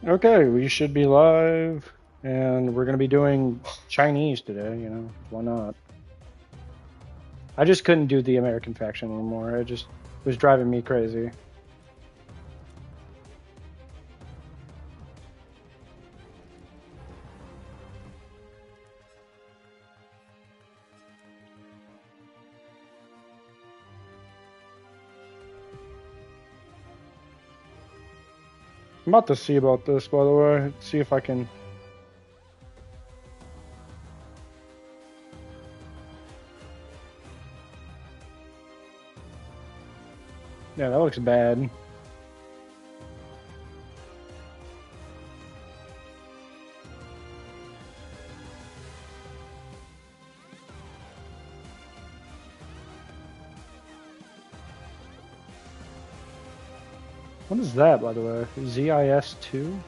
Okay, we should be live, and we're gonna be doing Chinese today, you know, why not? I just couldn't do the American faction anymore. It just was driving me crazy. I'm about to see about this, by the way, see if I can. Yeah, that looks bad. What is that, by the way? ZIS2?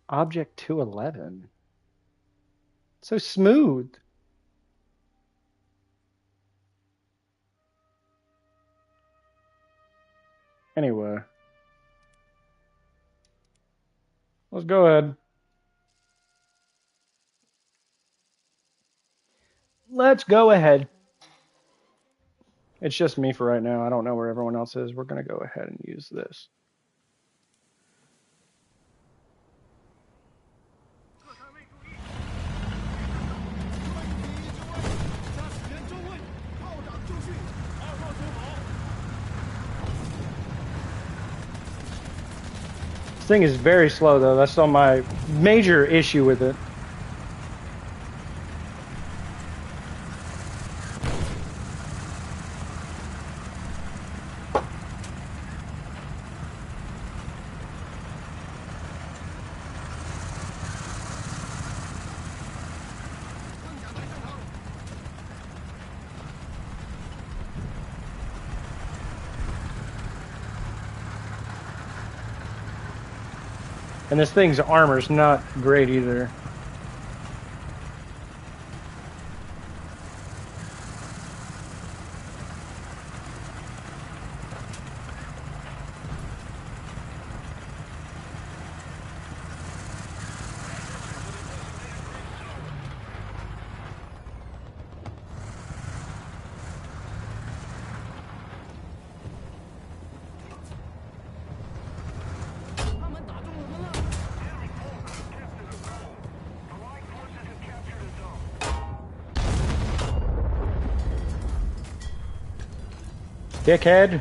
Object 211. So smooth. Anyway, let's go ahead. Let's go ahead. It's just me for right now. I don't know where everyone else is. We're gonna go ahead and use this. This thing is very slow, though. That's all my major issue with it. And this thing's armor's not great either. Dickhead.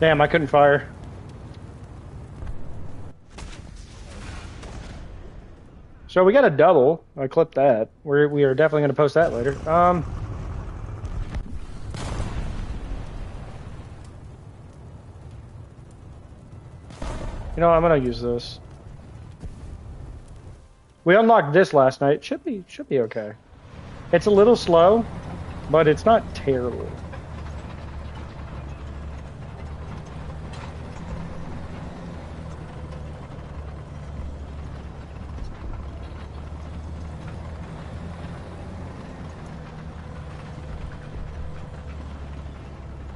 Damn, I couldn't fire. So we got a double. I clipped that. We are definitely going to post that later. You know, I'm going to use this. We unlocked this last night. Should be okay. It's a little slow, but it's not terrible.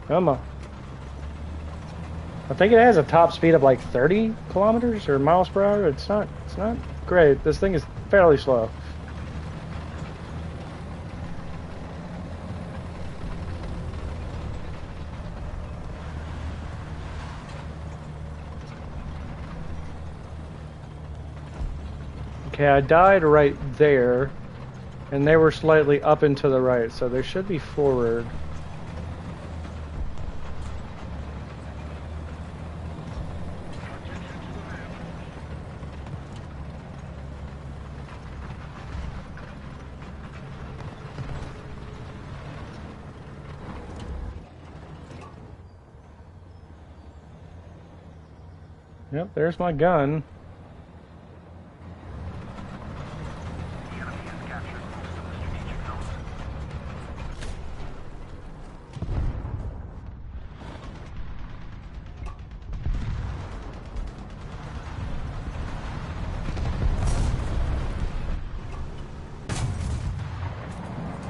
Come on. I think it has a top speed of like 30 kilometers or miles per hour. It's not great. This thing is fairly slow. Okay, I died right there, and they were slightly up and to the right, so they should be forward. Yep, there's my gun.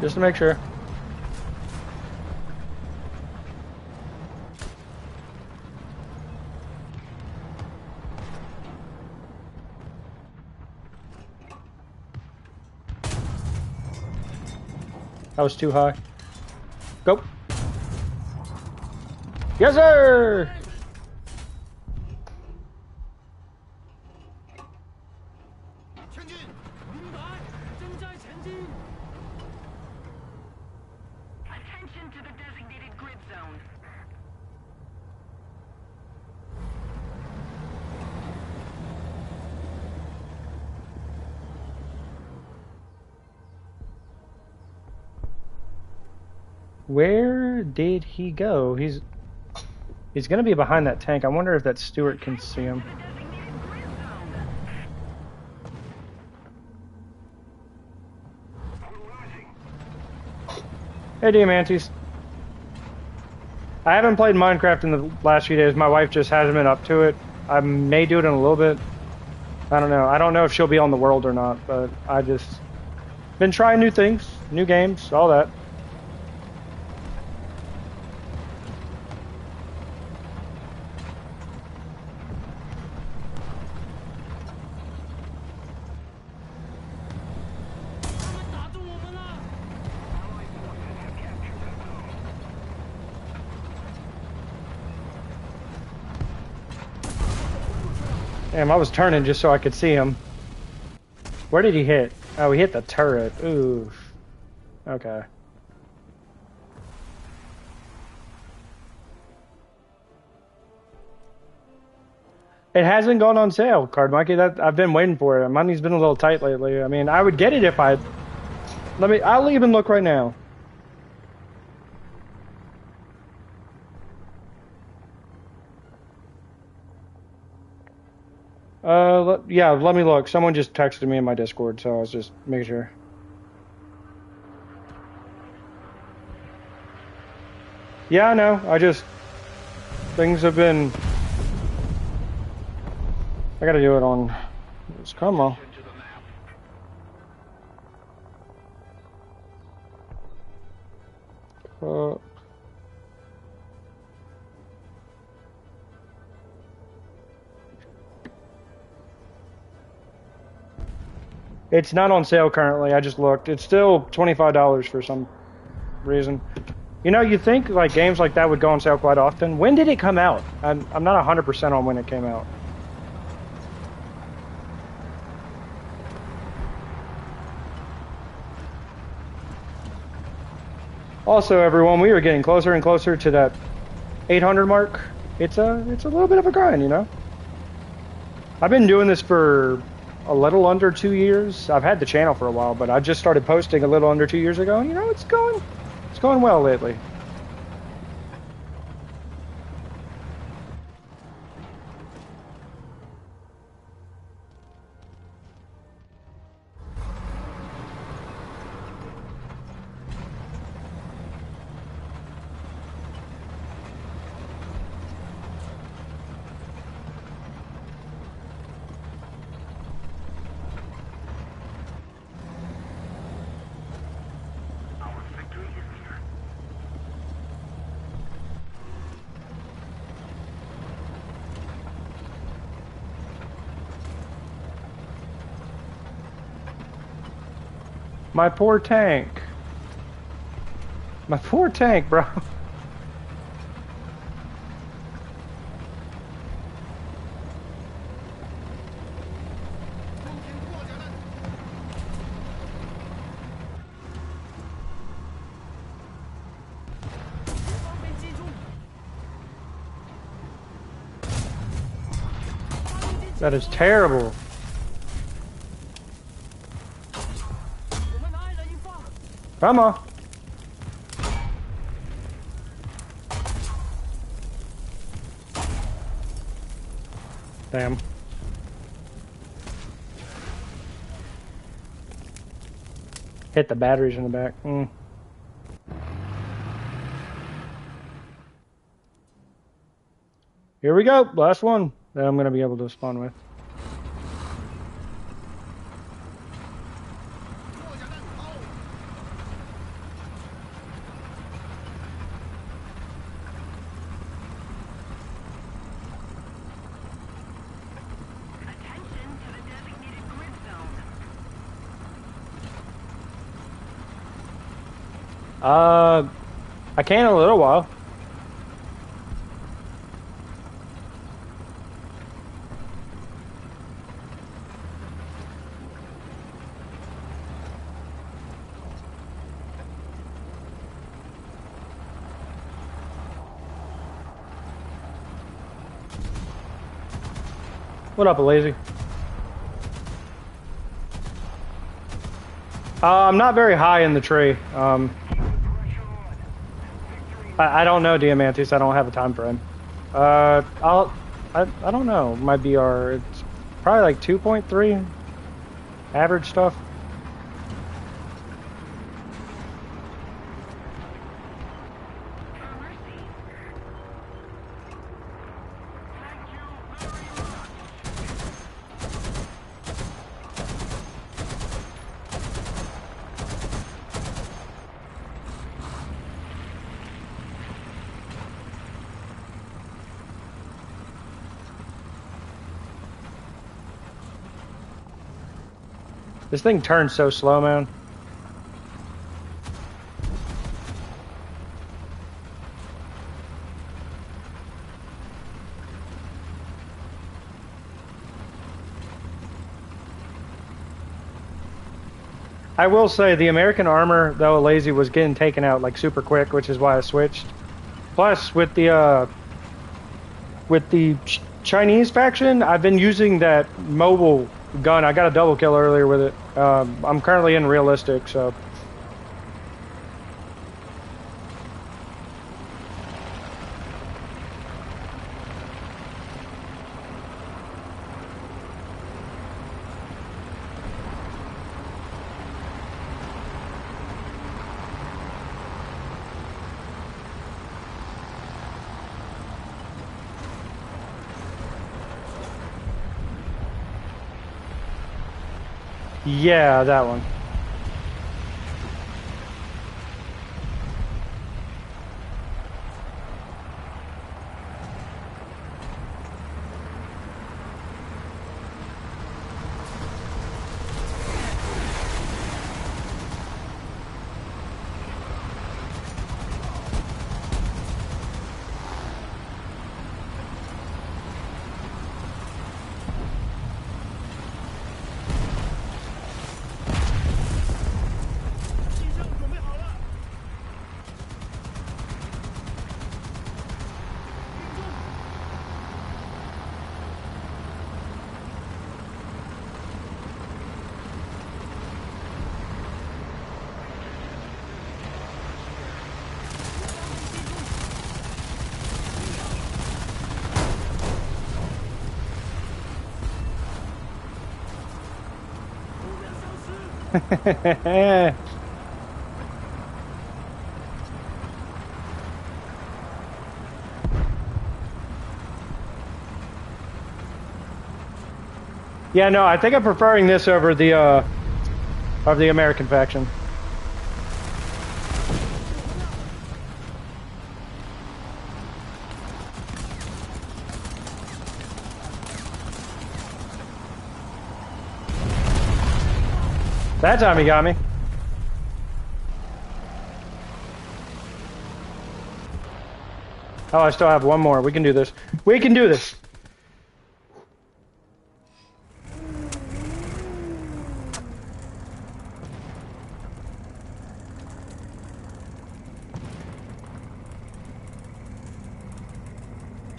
Just to make sure. That was too high. Go. Yes, sir! Attention to the designated grid zone. Where did he go? He's gonna be behind that tank. I wonder if that Stewart can see him. Hey, Diamantes. I haven't played Minecraft in the last few days. My wife just hasn't been up to it. I may do it in a little bit. I don't know. I don't know if she'll be on the world or not, but I just been trying new things, new games, all that. Damn, I was turning just so I could see him. Where did he hit? Oh, he hit the turret. Oof. Okay. It hasn't gone on sale, Card Monkey. That I've been waiting for it. Money's been a little tight lately. I mean, I would get it if I. I'll even look right now. Yeah, let me look. Someone just texted me in my Discord, so I was just making sure. Yeah, I know. Things have been. I gotta do it on. Come on. It's not on sale currently. I just looked. It's still $25 for some reason. You know, you think like games like that would go on sale quite often. When did it come out? I'm not 100% on when it came out. Also, everyone, we are getting closer and closer to that 800 mark. It's a little bit of a grind, you know. I've been doing this for a little under 2 years. I've had the channel for a while, but I just started posting a little under 2 years ago. And, you know, it's going well lately. My poor tank. My poor tank, bro. That is terrible. Come on. Damn. Hit the batteries in the back. Here we go. Last one that I'm going to be able to spawn with. Attention to the designated grid zone. I can in a little while. What up, Lazy? I'm not very high in the tree. I don't know, Diamantis. I don't have a time frame. I don't know. My BR, it's probably like 2.3 average stuff. This thing turns so slow, man. I will say the American armor, though Lazy, was getting taken out like super quick, which is why I switched. Plus, with the Chinese faction, I've been using that mobile gun. I got a double kill earlier with it. I'm currently in realistic, so. Yeah, that one. Yeah, no, I think I'm preferring this over the American faction. That time he got me. Oh, I still have one more. We can do this. We can do this.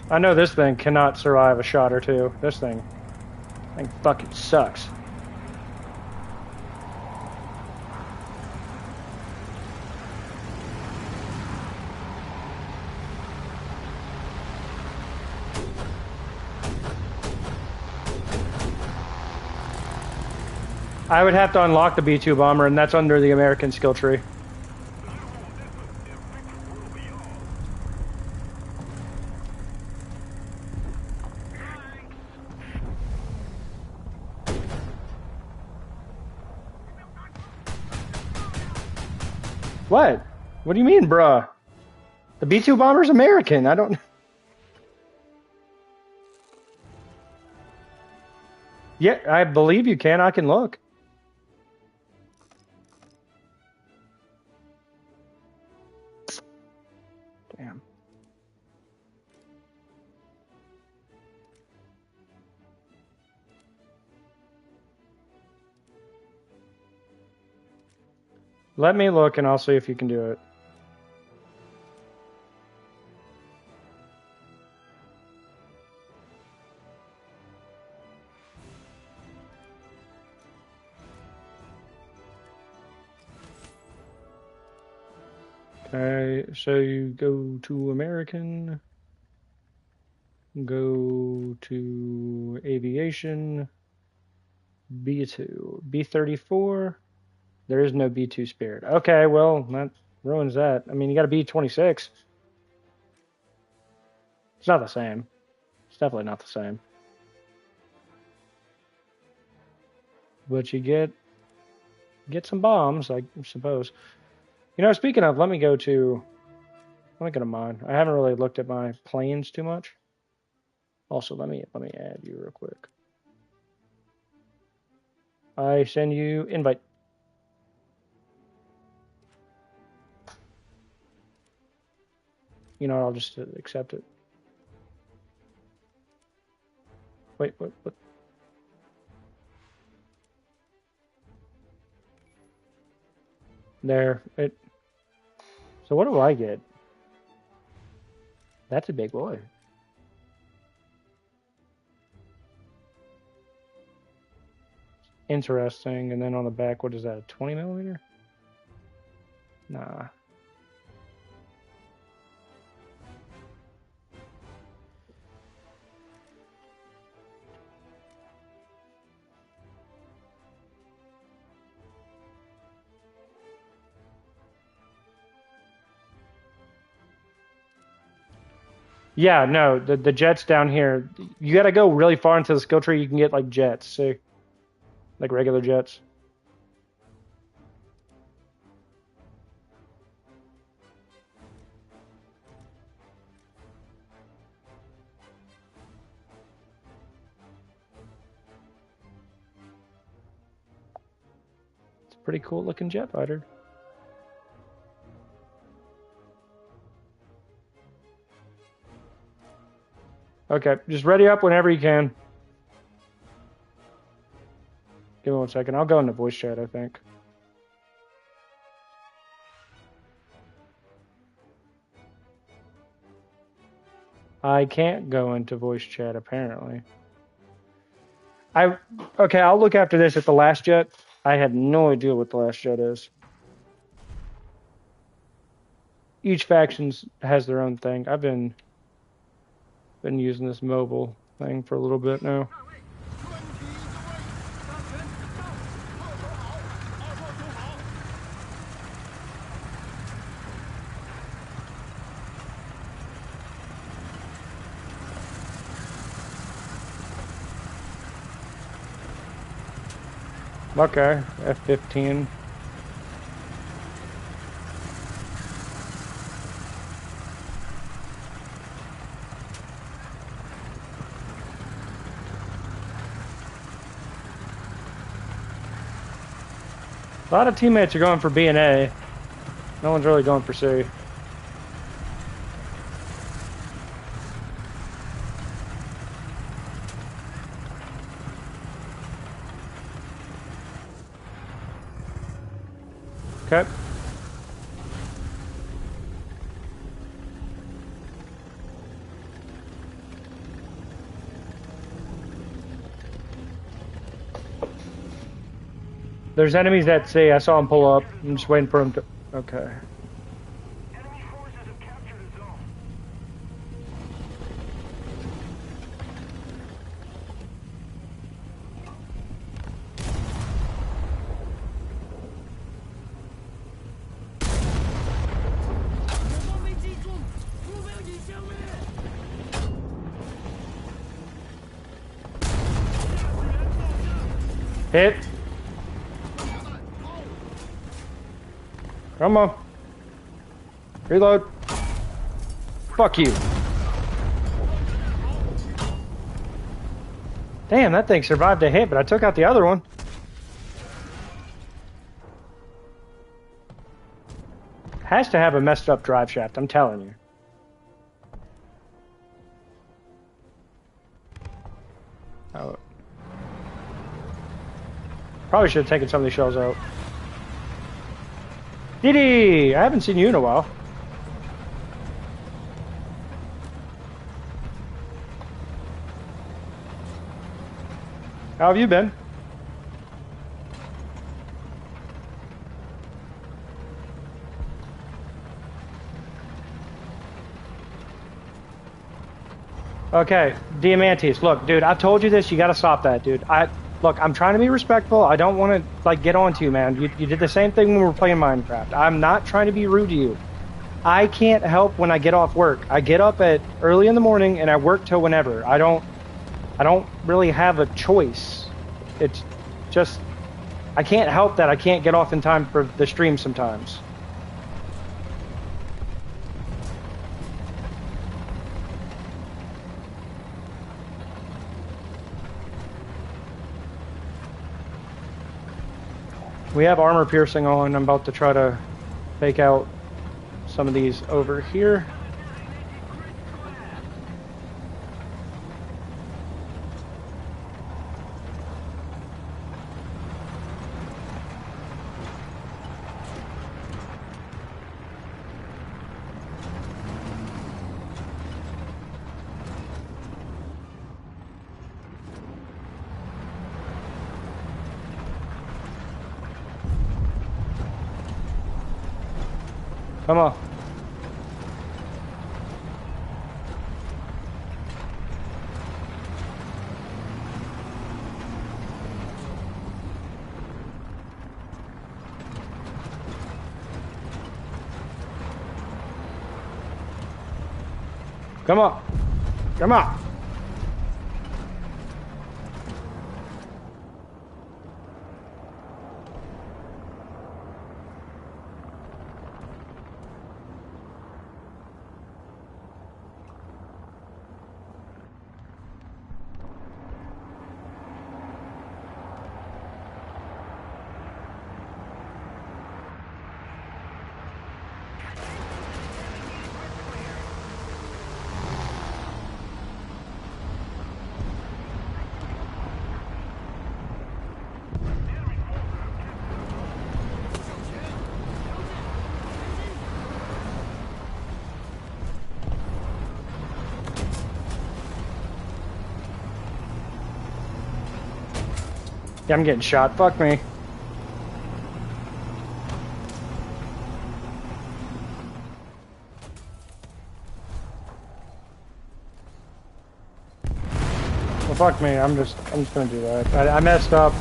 I know this thing cannot survive a shot or two. This thing. Thing fucking sucks. I would have to unlock the B-2 bomber, and that's under the American skill tree. What? What do you mean, bruh? The B-2 bomber's American. I don't... Yeah, I believe you can. I can look. Damn. Let me look, and I'll see if you can do it. Okay, so you go to American, go to aviation, B2, B34. There is no B2 Spirit. Okay, well, that ruins that. I mean, you got a B26. It's not the same. It's definitely not the same. But you get some bombs, I suppose. You know, speaking of, let me go to mine. I haven't really looked at my planes too much. Also, let me add you real quick. I send you invite. You know, I'll just accept it. Wait, what? There. It. So what do I get? That's a big boy. Interesting. And then on the back, what is that? A 20 millimeter? Nah. Yeah, no, the jets down here, you got to go really far into the skill tree. You can get like jets, see? Like regular jets. It's a pretty cool looking jet fighter. Okay, just ready up whenever you can. Give me 1 second. I'll go into voice chat, I think. I can't go into voice chat, apparently. Okay, I'll look after this at the last jet. I have no idea what the last jet is. Each faction has their own thing. I've been using this mobile thing for a little bit now. Okay, F-15. A lot of teammates are going for B and A. No one's really going for C. Okay. There's enemies that say I saw him pull up. I'm just waiting for him to. Okay. Enemy forces have captured a zone. Hit. Come on. Reload. Fuck you. Damn, that thing survived a hit, but I took out the other one. Has to have a messed up drive shaft, I'm telling you. Oh. Probably should have taken some of these shells out. Diddy! I haven't seen you in a while. How have you been? Okay, Diamantes, look, dude, I told you this, you gotta stop that, dude. Look, I'm trying to be respectful. I don't want to, like, get on to you, man. You did the same thing when we were playing Minecraft. I'm not trying to be rude to you. I can't help when I get off work. I get up at early in the morning and I work till whenever. I don't really have a choice. It's just, I can't help that I can't get off in time for the stream sometimes. We have armor piercing on. I'm about to try to fake out some of these over here. Come on. Come on. Come on. Yeah, I'm getting shot. Fuck me. Well, fuck me. I'm just gonna do that. I messed up.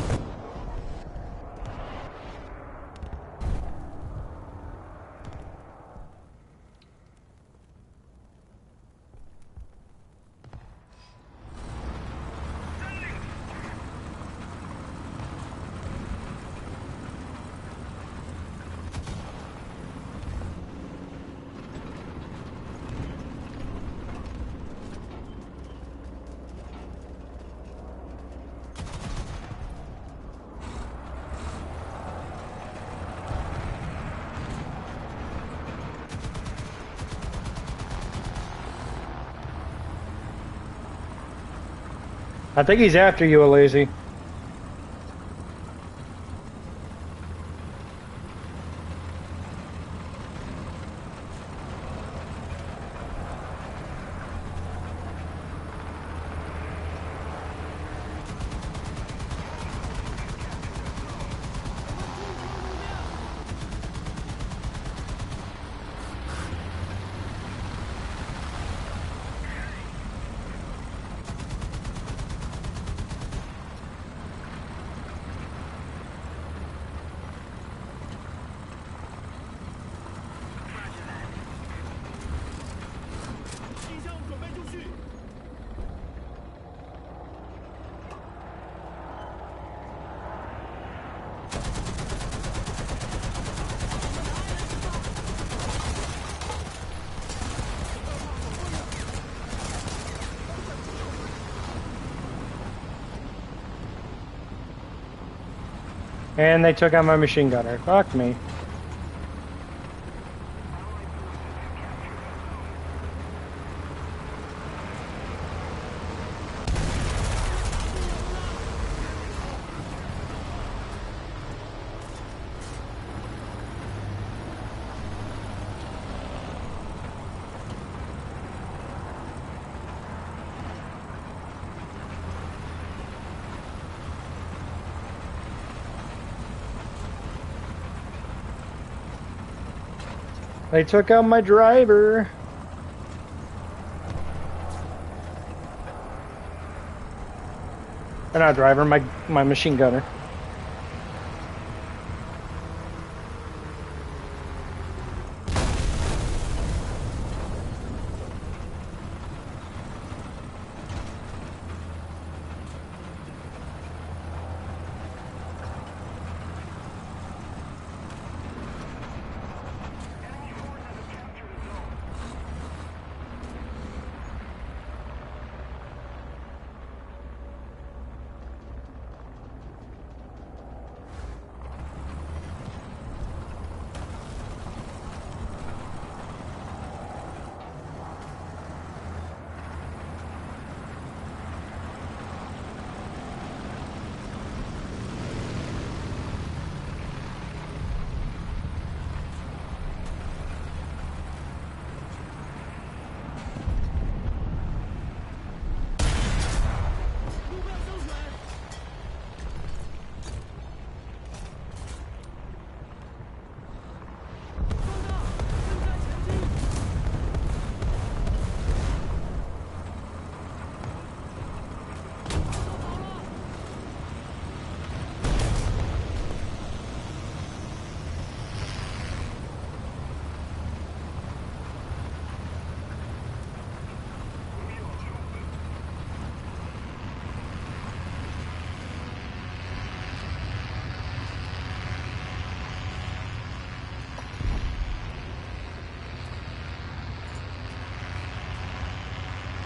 I think he's after you, Alazy. And they took out my machine gunner. Fuck me. They took out my driver. Or not driver, my machine gunner.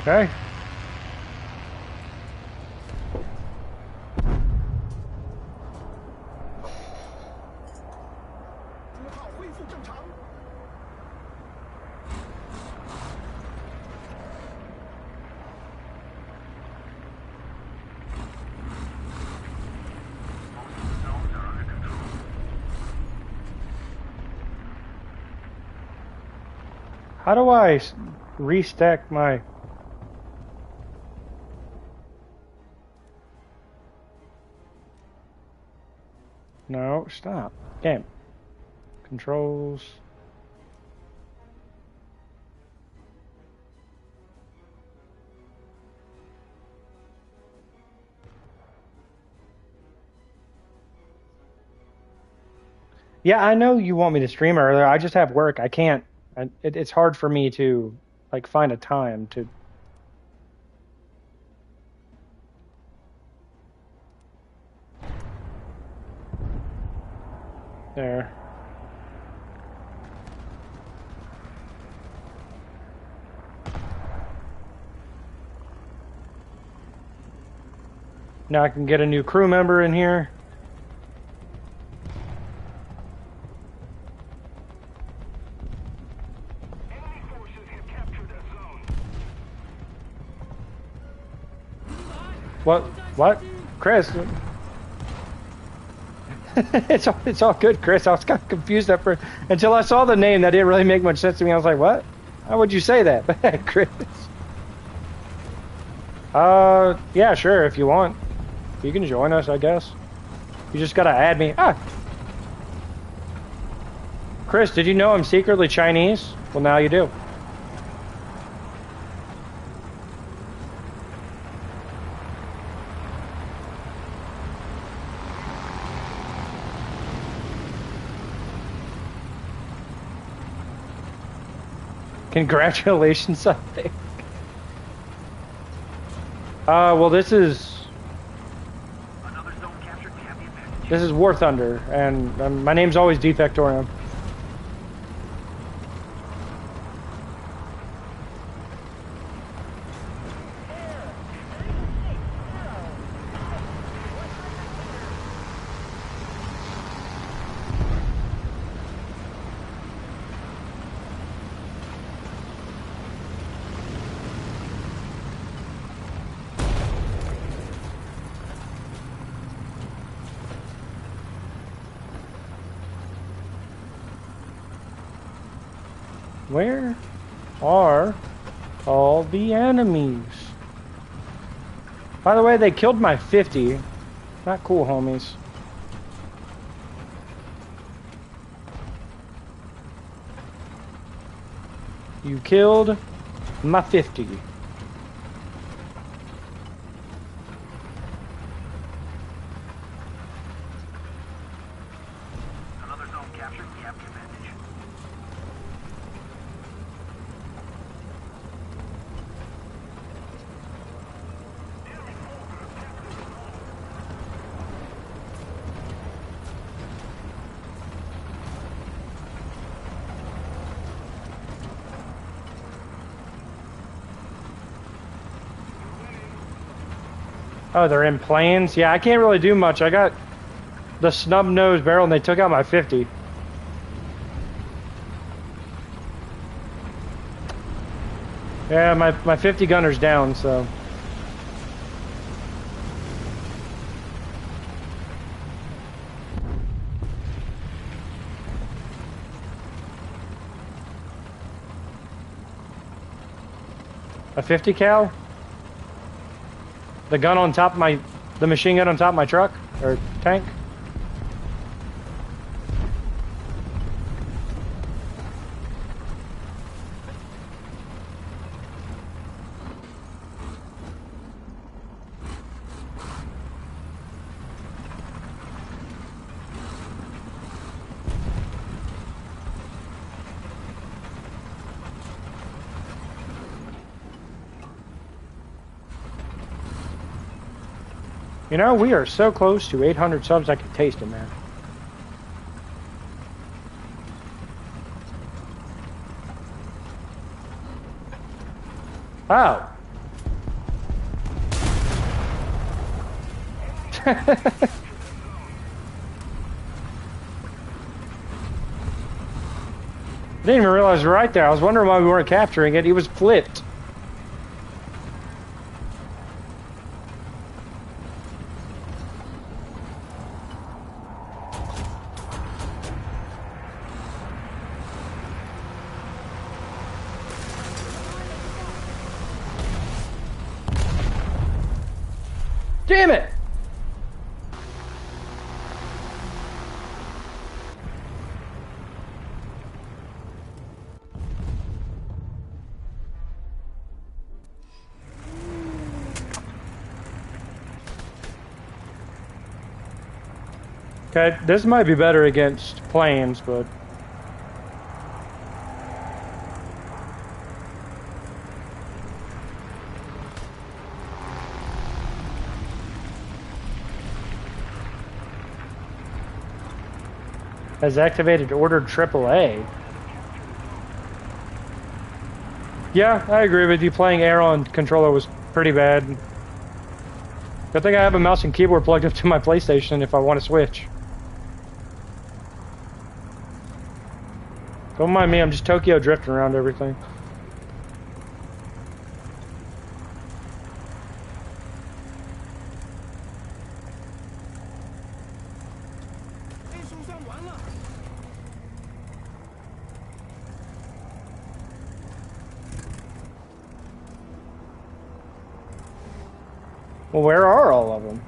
Okay. 信号恢复正常。How do I restack my... No, stop. Game. Controls. Yeah, I know you want me to stream earlier. I just have work. I can't. It's hard for me to like find a time to. There. Now I can get a new crew member in here. Enemy forces have captured a zone. What? Chris? It's all good, Chris. I was kind of confused at first until I saw the name. That didn't really make much sense to me. I was like, what? How would you say that, Chris? Yeah, sure. If you want, you can join us. I guess you just gotta add me. Chris, did you know I'm secretly Chinese? Well, now you do. Congratulations, I think. Well, this is War Thunder, and my name's always Defectorium. Where are all the enemies? By the way, they killed my 50. Not cool, homies. You killed my 50. Another zone captured. We have the advantage. Oh, they're in planes? Yeah, I can't really do much. I got the snub nose barrel and they took out my 50. Yeah, my 50 gunner's down, so. A 50 cal? The gun on top of the machine gun on top of my truck or tank. You know, we are so close to 800 subs, I can taste it, man. Oh. I didn't even realize we were right there. I was wondering why we weren't capturing it. He was flipped. Damn it! Okay, this might be better against planes, but... Has activated ordered AAA. Yeah, I agree with you. Playing air on controller was pretty bad. Good thing I have a mouse and keyboard plugged up to my PlayStation if I want to switch. Don't mind me, I'm just Tokyo drifting around everything. Well, where are all of them?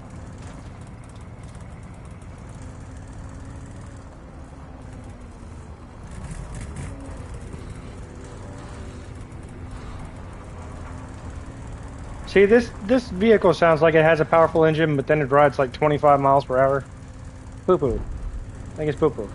See, this vehicle sounds like it has a powerful engine, but then it rides like 25 miles per hour. Poo-poo. I think it's poo-poo.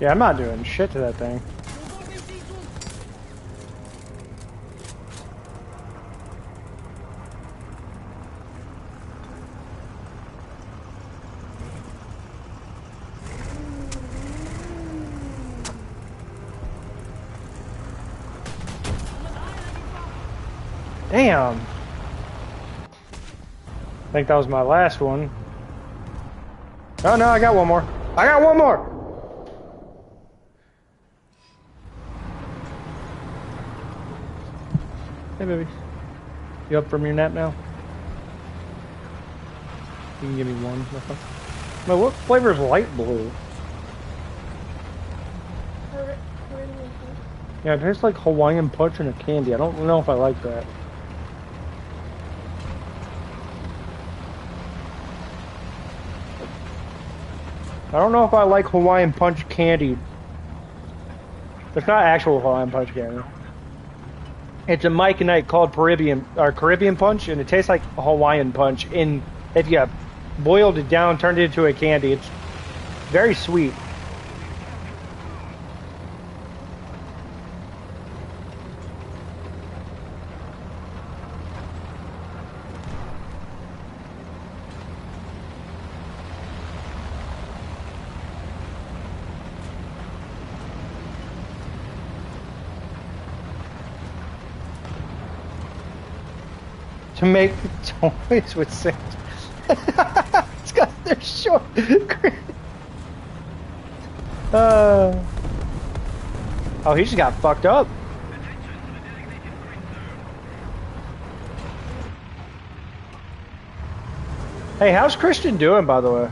Yeah, I'm not doing shit to that thing. Damn. I think that was my last one. Oh no, I got one more. I got one more. Hey baby. You up from your nap now? You can give me one. No, what flavor is light blue? Yeah, it tastes like Hawaiian punch and a candy. I don't know if I like that. I don't know if I like Hawaiian punch candy. It's not actual Hawaiian punch candy. It's a Mike and Ike called Caribbean punch, and it tastes like Hawaiian punch. And if you boiled it down, turned it into a candy, it's very sweet. To make toys with sand. It's got their short. Oh, he just got fucked up. Hey, how's Christian doing, by the way?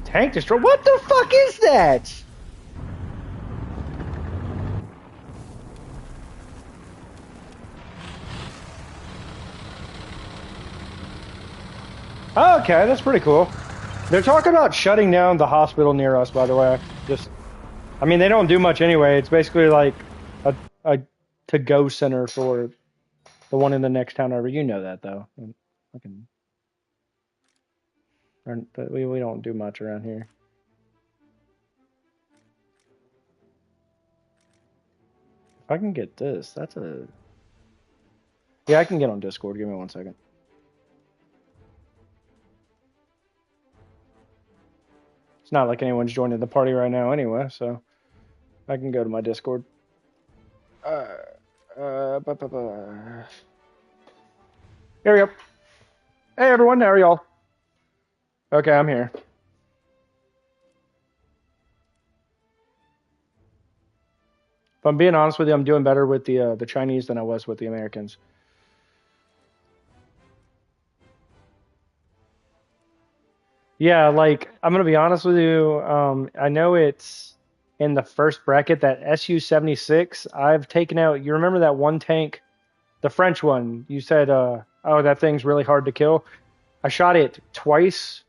Tank destroy? What the fuck is that? Oh, okay, that's pretty cool. They're talking about shutting down the hospital near us, by the way. I mean, they don't do much anyway. It's basically like a to-go center for the one in the next town over. You know that, though. We don't do much around here. If I can get this, that's a... Yeah, I can get on Discord. Give me 1 second. It's not like anyone's joining the party right now anyway, so I can go to my Discord. Here we go. Hey everyone, how are y'all? Okay, I'm here. If I'm being honest with you, I'm doing better with the Chinese than I was with the Americans. Yeah, like I'm gonna be honest with you. I know it's in the first bracket that SU-76. I've taken out. You remember that one tank, the French one? You said, "Oh, that thing's really hard to kill." I shot it twice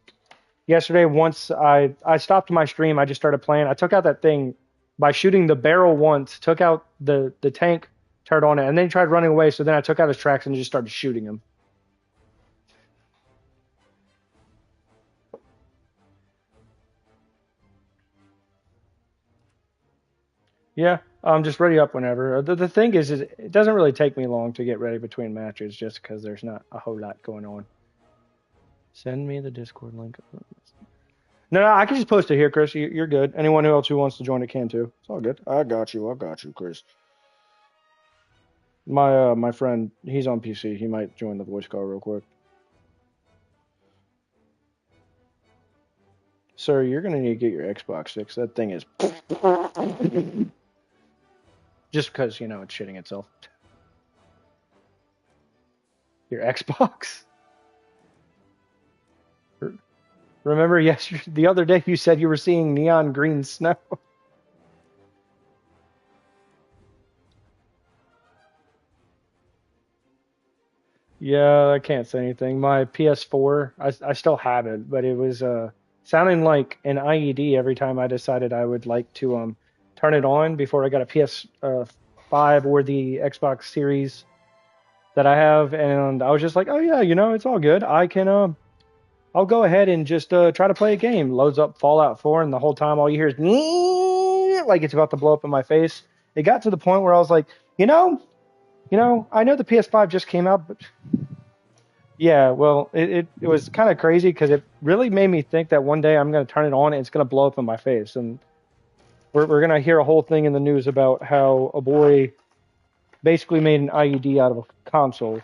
yesterday. Once I stopped my stream. I just started playing. I took out that thing by shooting the barrel once. Took out the tank turret on it, and then he tried running away. So then I took out his tracks and just started shooting him. Yeah, just ready up whenever. The thing is it doesn't really take me long to get ready between matches just because there's not a whole lot going on. Send me the Discord link. No, I can just post it here, Chris. You're good. Anyone else who wants to join it can too. It's all good. I got you, Chris. My friend, he's on PC. He might join the voice call real quick. Sir, you're gonna need to get your Xbox fixed. That thing is just because it's shitting itself. Your Xbox? Remember the other day you said you were seeing neon green snow? Yeah, I can't say anything. My PS4, I still have it, but it was sounding like an IED every time I decided I would like to turn it on before I got a PS5 or the Xbox Series that I have, and I was just like, oh yeah, it's all good. I'll go ahead and just try to play a game. Loads up Fallout 4, and the whole time all you hear is like it's about to blow up in my face. It got to the point where I was like, you know, I know the PS5 just came out, but yeah, well, it was kind of crazy because it really made me think that one day I'm going to turn it on and it's going to blow up in my face. And we're going to hear a whole thing in the news about how a boy basically made an IED out of a console.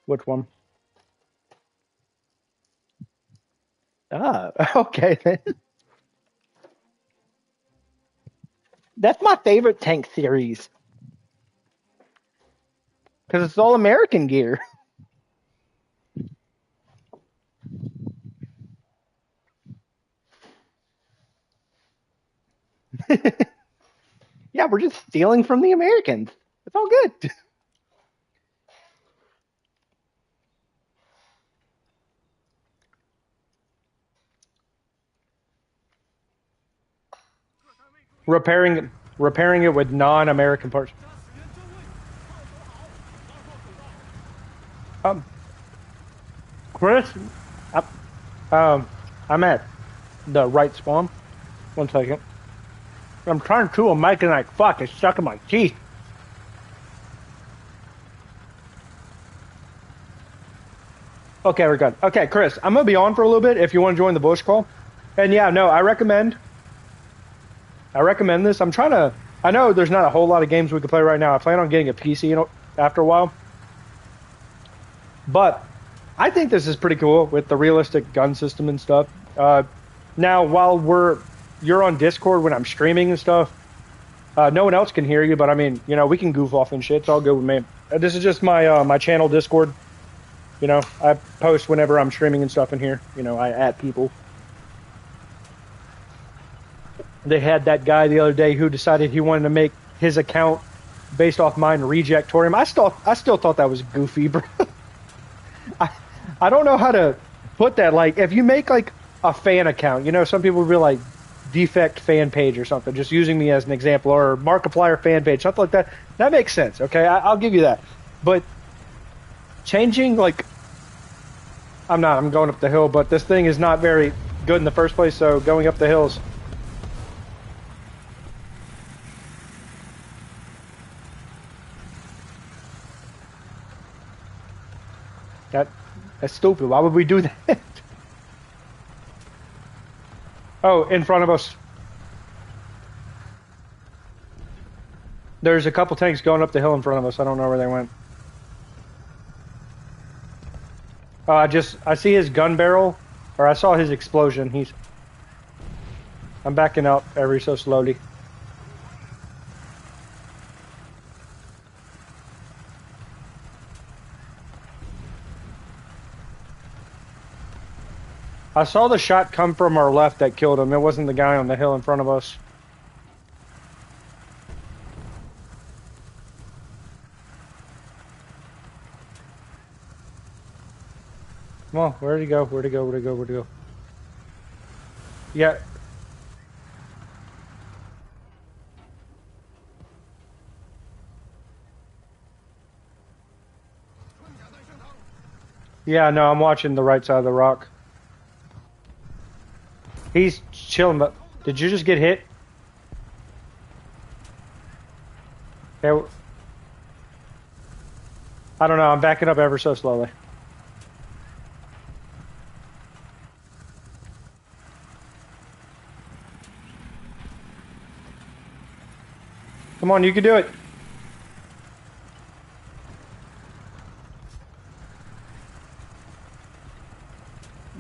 Which one? Ah, okay. That's my favorite tank series because it's all American gear. Yeah, we're just stealing from the Americans. It's all good. Repairing it with non-American parts. Um, Chris, I, I'm at the right spawn. 1 second. I'm trying to chew a mic and like fuck, it's stuck in my teeth. Okay, we're good. Okay, Chris, I'm gonna be on for a little bit if you want to join the bush call. And yeah, no, I recommend this. I'm trying to. I know there's not a whole lot of games we can play right now. I plan on getting a PC, after a while. But I think this is pretty cool with the realistic gun system and stuff. Now, while you're on Discord when I'm streaming and stuff, no one else can hear you. But I mean, we can goof off and shit. It's all good with me. This is just my channel Discord. I post whenever I'm streaming and stuff in here. I at people. They had that guy the other day who decided he wanted to make his account based off mine rejectorium. I still thought that was goofy, bro. I, I don't know how to put that. Like, if you make like a fan account, some people would be like defect fan page or something, just using me as an example, or Markiplier fan page, something like that. That makes sense. Okay, I'll give you that. But changing, like, I'm going up the hill, but this thing is not very good in the first place. So going up the hills. That's stupid. Why would we do that? Oh, in front of us. There's a couple tanks going up the hill in front of us. I don't know where they went. Oh, I see his gun barrel, or I saw his explosion. I'm backing up ever so slowly. I saw the shot come from our left that killed him. It wasn't the guy on the hill in front of us. Come on, where'd he go? Where'd he go? Where'd he go? Where'd he go? Yeah. Yeah, no, I'm watching the right side of the rock. He's chilling, but did you just get hit? Okay. I don't know. I'm backing up ever so slowly. Come on, you can do it.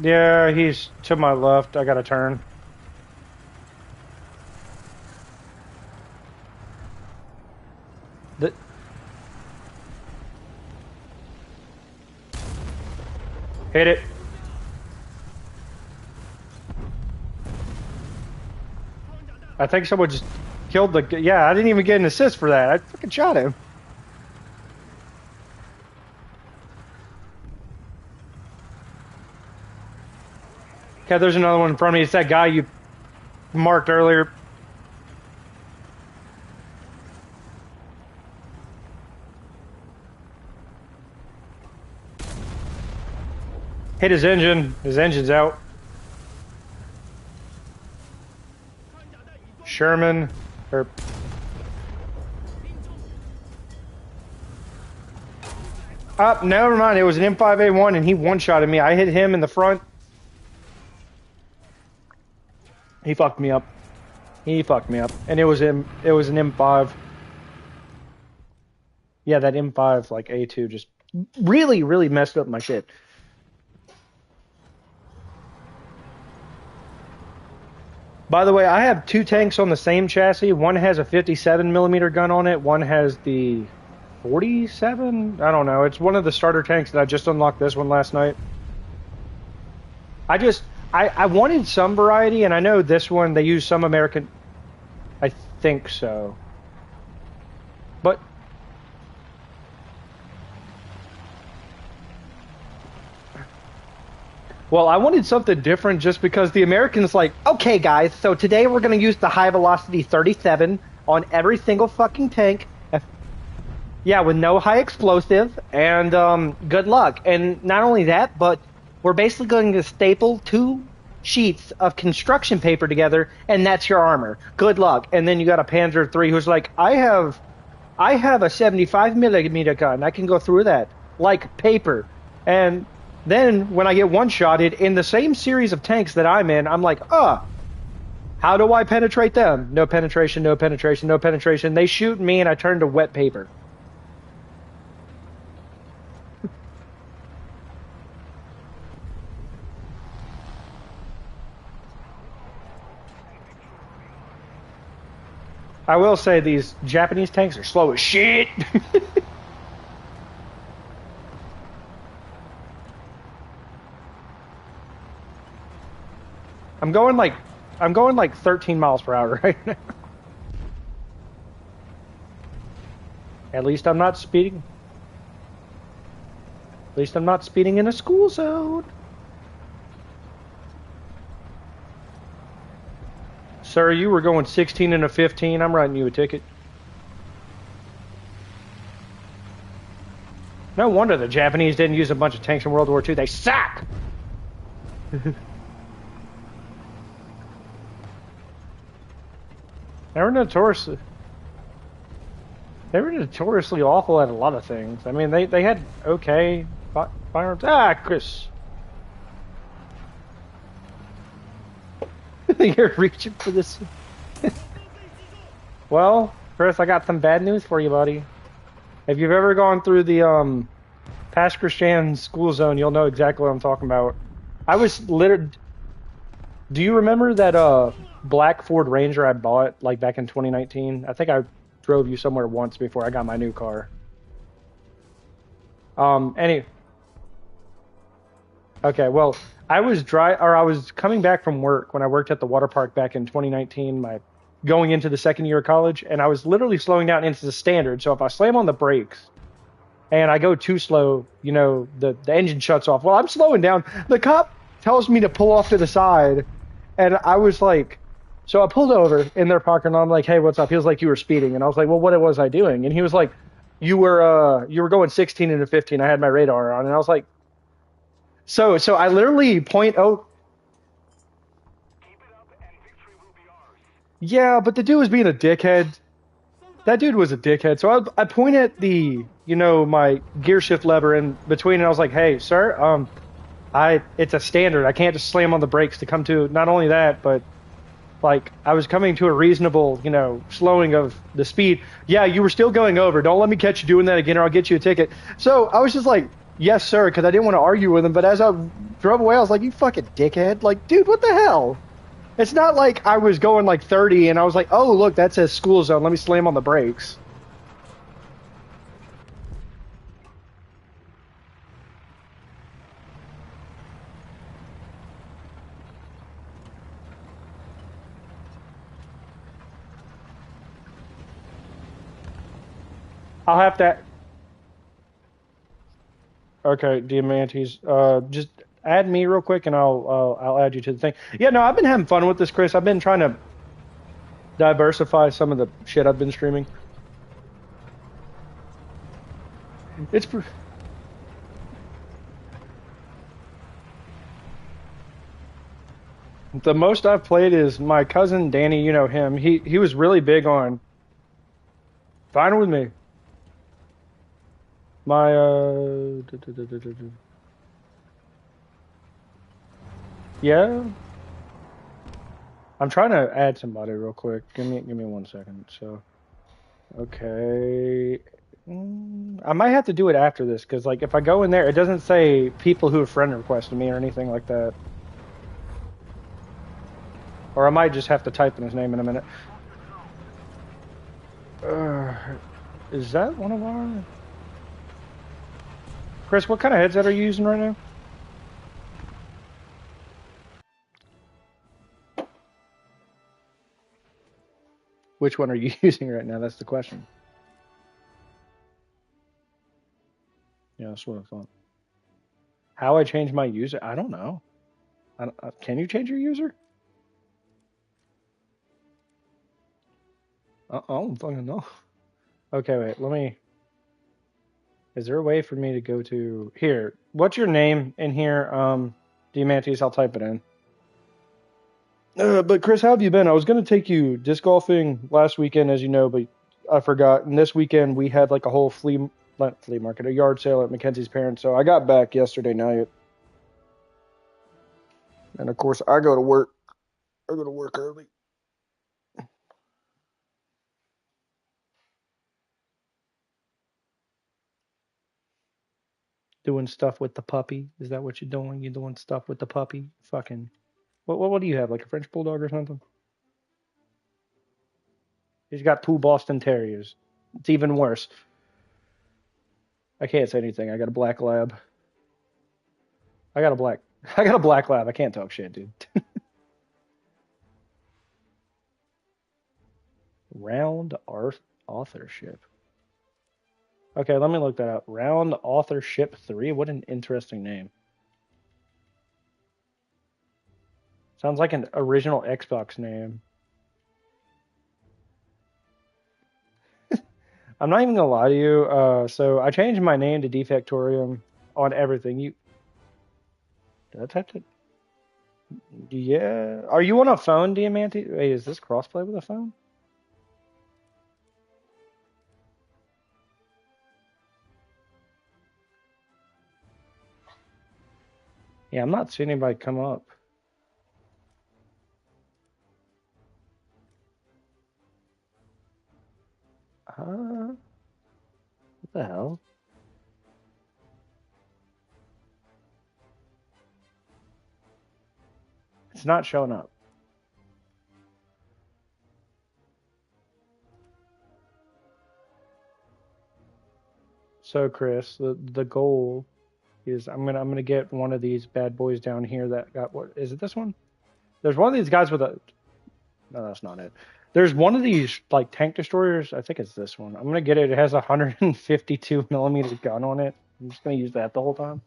Yeah, he's to my left. I gotta turn. The, hit it. I think someone just killed the. Yeah, I didn't even get an assist for that. I fucking shot him. Okay, there's another one in front of me. It's that guy you marked earlier. Hit his engine. His engine's out. Sherman. Or. Never mind. It was an M5A1 and he one-shotted me. I hit him in the front. He fucked me up. He fucked me up. And it was an M5. Yeah, that M5 like A2 just really, really messed up my shit. By the way, I have two tanks on the same chassis. One has a 57mm gun on it. One has the 47? I don't know. It's one of the starter tanks that I just unlocked this one last night. I wanted some variety, and I know this one, they use some American... I think so. But... Well, I wanted something different just because the Americans like, okay guys, so today we're going to use the high velocity 37 on every single fucking tank. Yeah, with no high explosive, and good luck. And not only that, but we're basically going to staple 2 sheets of construction paper together, and that's your armor. Good luck. And then you got a Panzer III who's like, I have a 75mm gun. I can go through that like paper. And then when I get one-shotted in the same series of tanks that I'm in, I'm like, how do I penetrate them? No penetration, no penetration, no penetration. They shoot me and I turn to wet paper. I will say these Japanese tanks are slow as shit. I'm going like 13 miles per hour right now. At least I'm not speeding. At least I'm not speeding in a school zone. Sir, you were going 16 and a 15. I'm writing you a ticket. No wonder the Japanese didn't use a bunch of tanks in World War II. They suck! They were notoriously awful at a lot of things. I mean, they had okay firearms. Chris. You're reaching for this. Well, Chris, I got some bad news for you, buddy. If you've ever gone through the Pastor Shan school zone, you'll know exactly what I'm talking about. I was littered. Do you remember that black Ford Ranger I bought like back in 2019? I think I drove you somewhere once before I got my new car. Okay, well, I was coming back from work when I worked at the water park back in 2019, going into the second year of college, and I was literally slowing down into the standard. So if I slam on the brakes and I go too slow, you know, the engine shuts off. Well, I'm slowing down. The cop tells me to pull off to the side, and I was like, so I pulled over in their parking lot. I'm like, hey, what's up? He was like, you were speeding, and I was like, well, what was I doing? And he was like, you were going 16 into 15. I had my radar on, and I was like, so I literally point out. Keep it up and victory will be ours. Yeah, but the dude was being a dickhead. That dude was a dickhead. So I point at the, you know, my gear shift lever in between, and I was like, hey, sir, it's a standard. I can't just slam on the brakes to come to. Not only that, but like I was coming to a reasonable, you know, slowing of the speed. Yeah, you were still going over. Don't let me catch you doing that again, or I'll get you a ticket. So I was just like, yes, sir, because I didn't want to argue with him. But as I drove away, I was like, you fucking dickhead. Like, dude, what the hell? It's not like I was going like 30 and I was like, oh, look, that says school zone. Let me slam on the brakes. I'll have to. Okay, Diamantes. Just add me real quick, and I'll add you to the thing. Yeah, no, I've been having fun with this, Chris. I've been trying to diversify some of the shit I've been streaming. It's the most I've played is my cousin Danny. You know him. He was really big on fine with me. My yeah. I'm trying to add somebody real quick. Give me 1 second. So okay. I might have to do it after this because like if I go in there, it doesn't say people who have friend requested me or anything like that. Or I might just have to type in his name in a minute. Uh, is that one of our? Chris, what kind of headset are you using right now? Which one are you using right now? That's the question. Yeah, that's what I thought. How I change my user? I don't know. Can you change your user? I don't fucking know. Okay, wait. Let me. Is there a way for me to go to here? What's your name in here? Diamantes. I'll type it in. But Chris, how have you been? I was gonna take you disc golfing last weekend, as you know, but I forgot. And this weekend we had like a whole not flea market, a yard sale at Mackenzie's parents. So I got back yesterday night, and of course I go to work. I go to work early. Doing stuff with the puppy. Is that what you're doing? You doing stuff with the puppy? Fucking. What do you have? Like a French bulldog or something? He's got two Boston Terriers. It's even worse. I can't say anything. I got a black lab. I got a black. I got a black lab. I can't talk shit, dude. Round authorship. Okay, let me look that up. Round authorship 3. What an interesting name. Sounds like an original Xbox name. I'm not even gonna lie to you. So I changed my name to Defectorium on everything. Did I type it? Yeah. Are you on a phone, Diamante? Wait, is this crossplay with a phone? Yeah, I'm not seeing anybody come up. What the hell? It's not showing up. So Chris, the goal is I'm gonna get one of these bad boys down here that got what is it this one? There's one of these guys with a no, that's not it. There's one of these like tank destroyers. I think it's this one. I'm gonna get it. It has a 152 millimeter gun on it. I'm just gonna use that the whole time.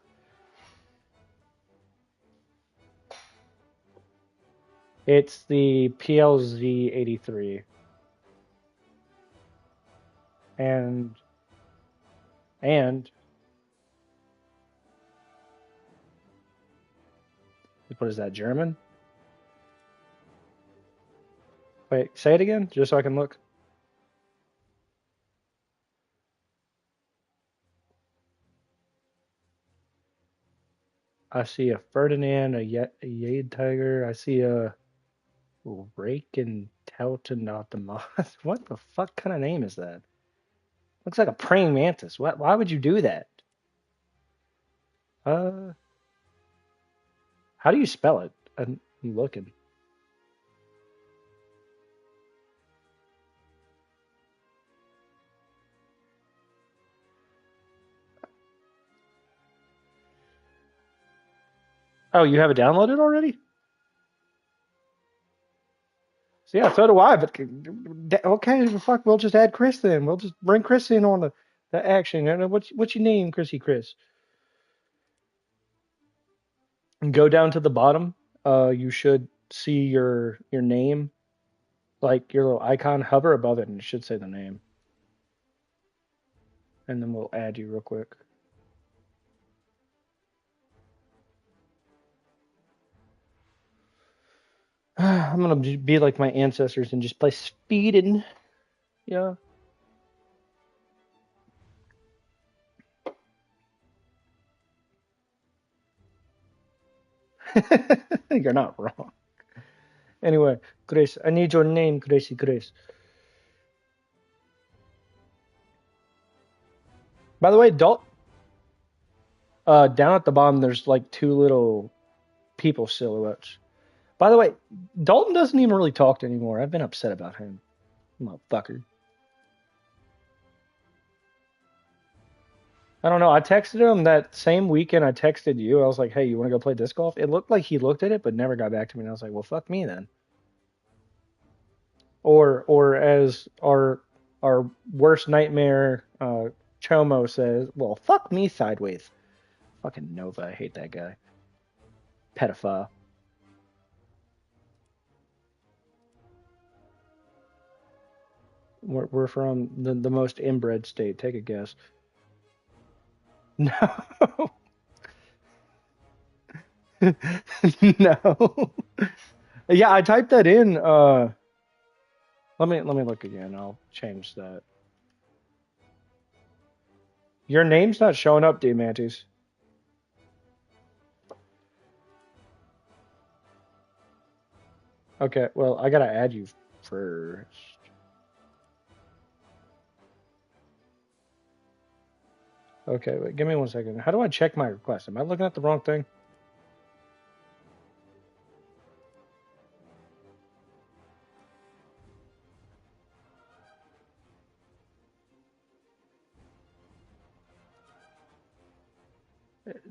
It's the PLZ 83, and what is that, German? Wait, say it again, just so I can look. I see a Ferdinand, a Yade Tiger. I see a Rake and Tauta not the Moth. What the fuck kind of name is that? Looks like a praying mantis. What? Why would you do that? Uh, how do you spell it? I'm looking. Oh, you have it downloaded already? So yeah, so do I. But okay, fuck, we'll just add Chris then. We'll just bring Chris in on the. The action. And what's your name, Chrissy Chris? And go down to the bottom. You should see your name, like your little icon. Hover above it, and it should say the name. And then we'll add you real quick. I'm gonna be like my ancestors and just play speeding. Yeah. You're not wrong. Anyway, Chris, I need your name, Chrissy Chris. By the way, down at the bottom, there's like two little people silhouettes. By the way, Dalton doesn't even really talk anymore. I've been upset about him, motherfucker. I don't know. I texted him that same weekend. I texted you. I was like, "Hey, you want to go play disc golf?" It looked like he looked at it, but never got back to me. And I was like, "Well, fuck me then." Or as our worst nightmare, Chomo says, "Well, fuck me sideways." Fucking Nova, I hate that guy. Pedophile. We're from the most inbred state. Take a guess. No. No. Yeah, I typed that in. Let me look again. I'll change that. Your name's not showing up, Diamantes. Okay, well, I gotta add you first. Okay, wait, give me 1 second. How do I check my request? Am I looking at the wrong thing?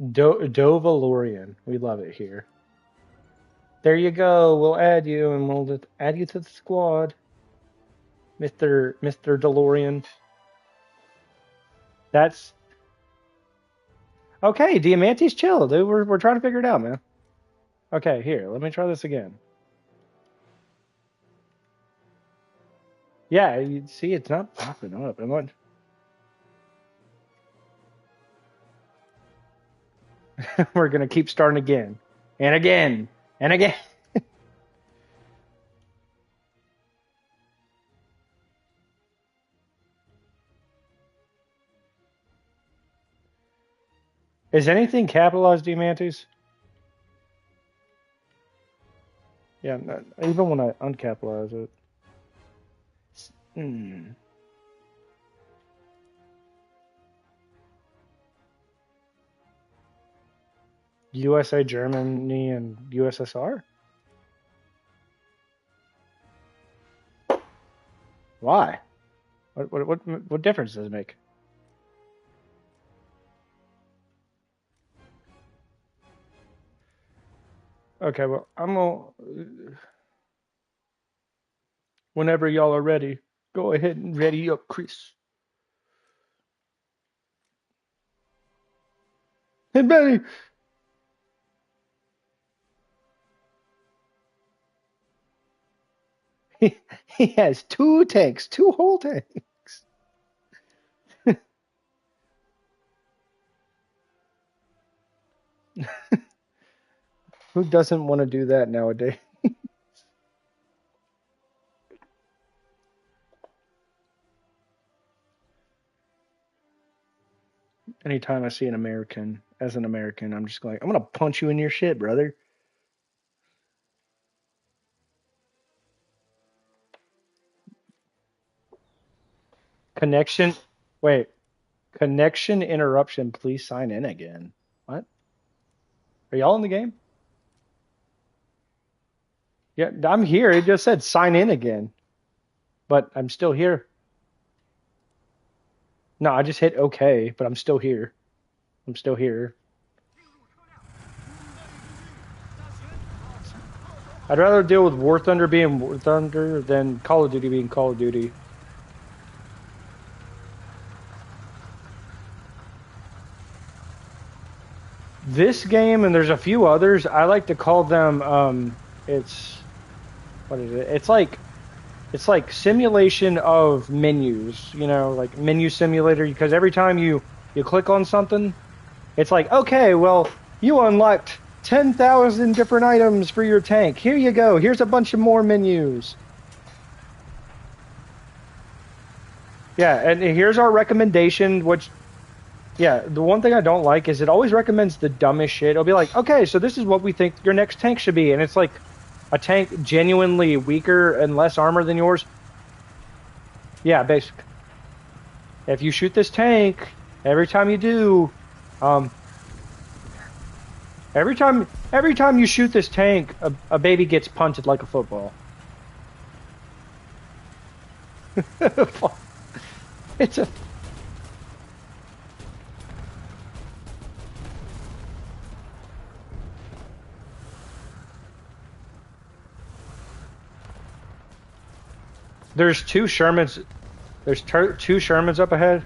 Dovalorian. We love it here. There you go. We'll add you, and we'll just add you to the squad, Mr. DeLorean. That's okay. Diamantes, chill, dude. We're trying to figure it out, man. Okay, here. Let me try this again. Yeah, you see, it's not popping up. We're gonna keep starting again, and again, and again. Is anything capitalized, Diamantes? Yeah, even when I uncapitalize it. Hmm. USA, Germany, and USSR? Why? What difference does it make? Okay, well, I'm gonna. Whenever y'all are ready, go ahead and ready up, Chris. Hey, Benny! He has two tanks, two whole tanks. Who doesn't want to do that nowadays? Anytime I see an American, as an American, I'm just like, I'm gonna punch you in your shit, brother. Connection. Wait. Connection interruption. Please sign in again. What? Are y'all in the game? Yeah, I'm here. It just said sign in again, but I'm still here. No, I just hit OK, but I'm still here. I'm still here. I'd rather deal with War Thunder being War Thunder than Call of Duty being Call of Duty. This game, and there's a few others, I like to call them, it's, what is it? It's like simulation of menus, you know, like menu simulator, because every time you click on something, it's like, okay, well, you unlocked 10,000 different items for your tank. Here you go. Here's a bunch of more menus. Yeah, and here's our recommendation, which, yeah, the one thing I don't like is it always recommends the dumbest shit. It'll be like, okay, so this is what we think your next tank should be. And it's like a tank genuinely weaker and less armor than yours. Yeah, basically. If you shoot this tank, every time you do, every time you shoot this tank, a baby gets punted like a football. It's a... There's two Shermans. There's two Shermans up ahead.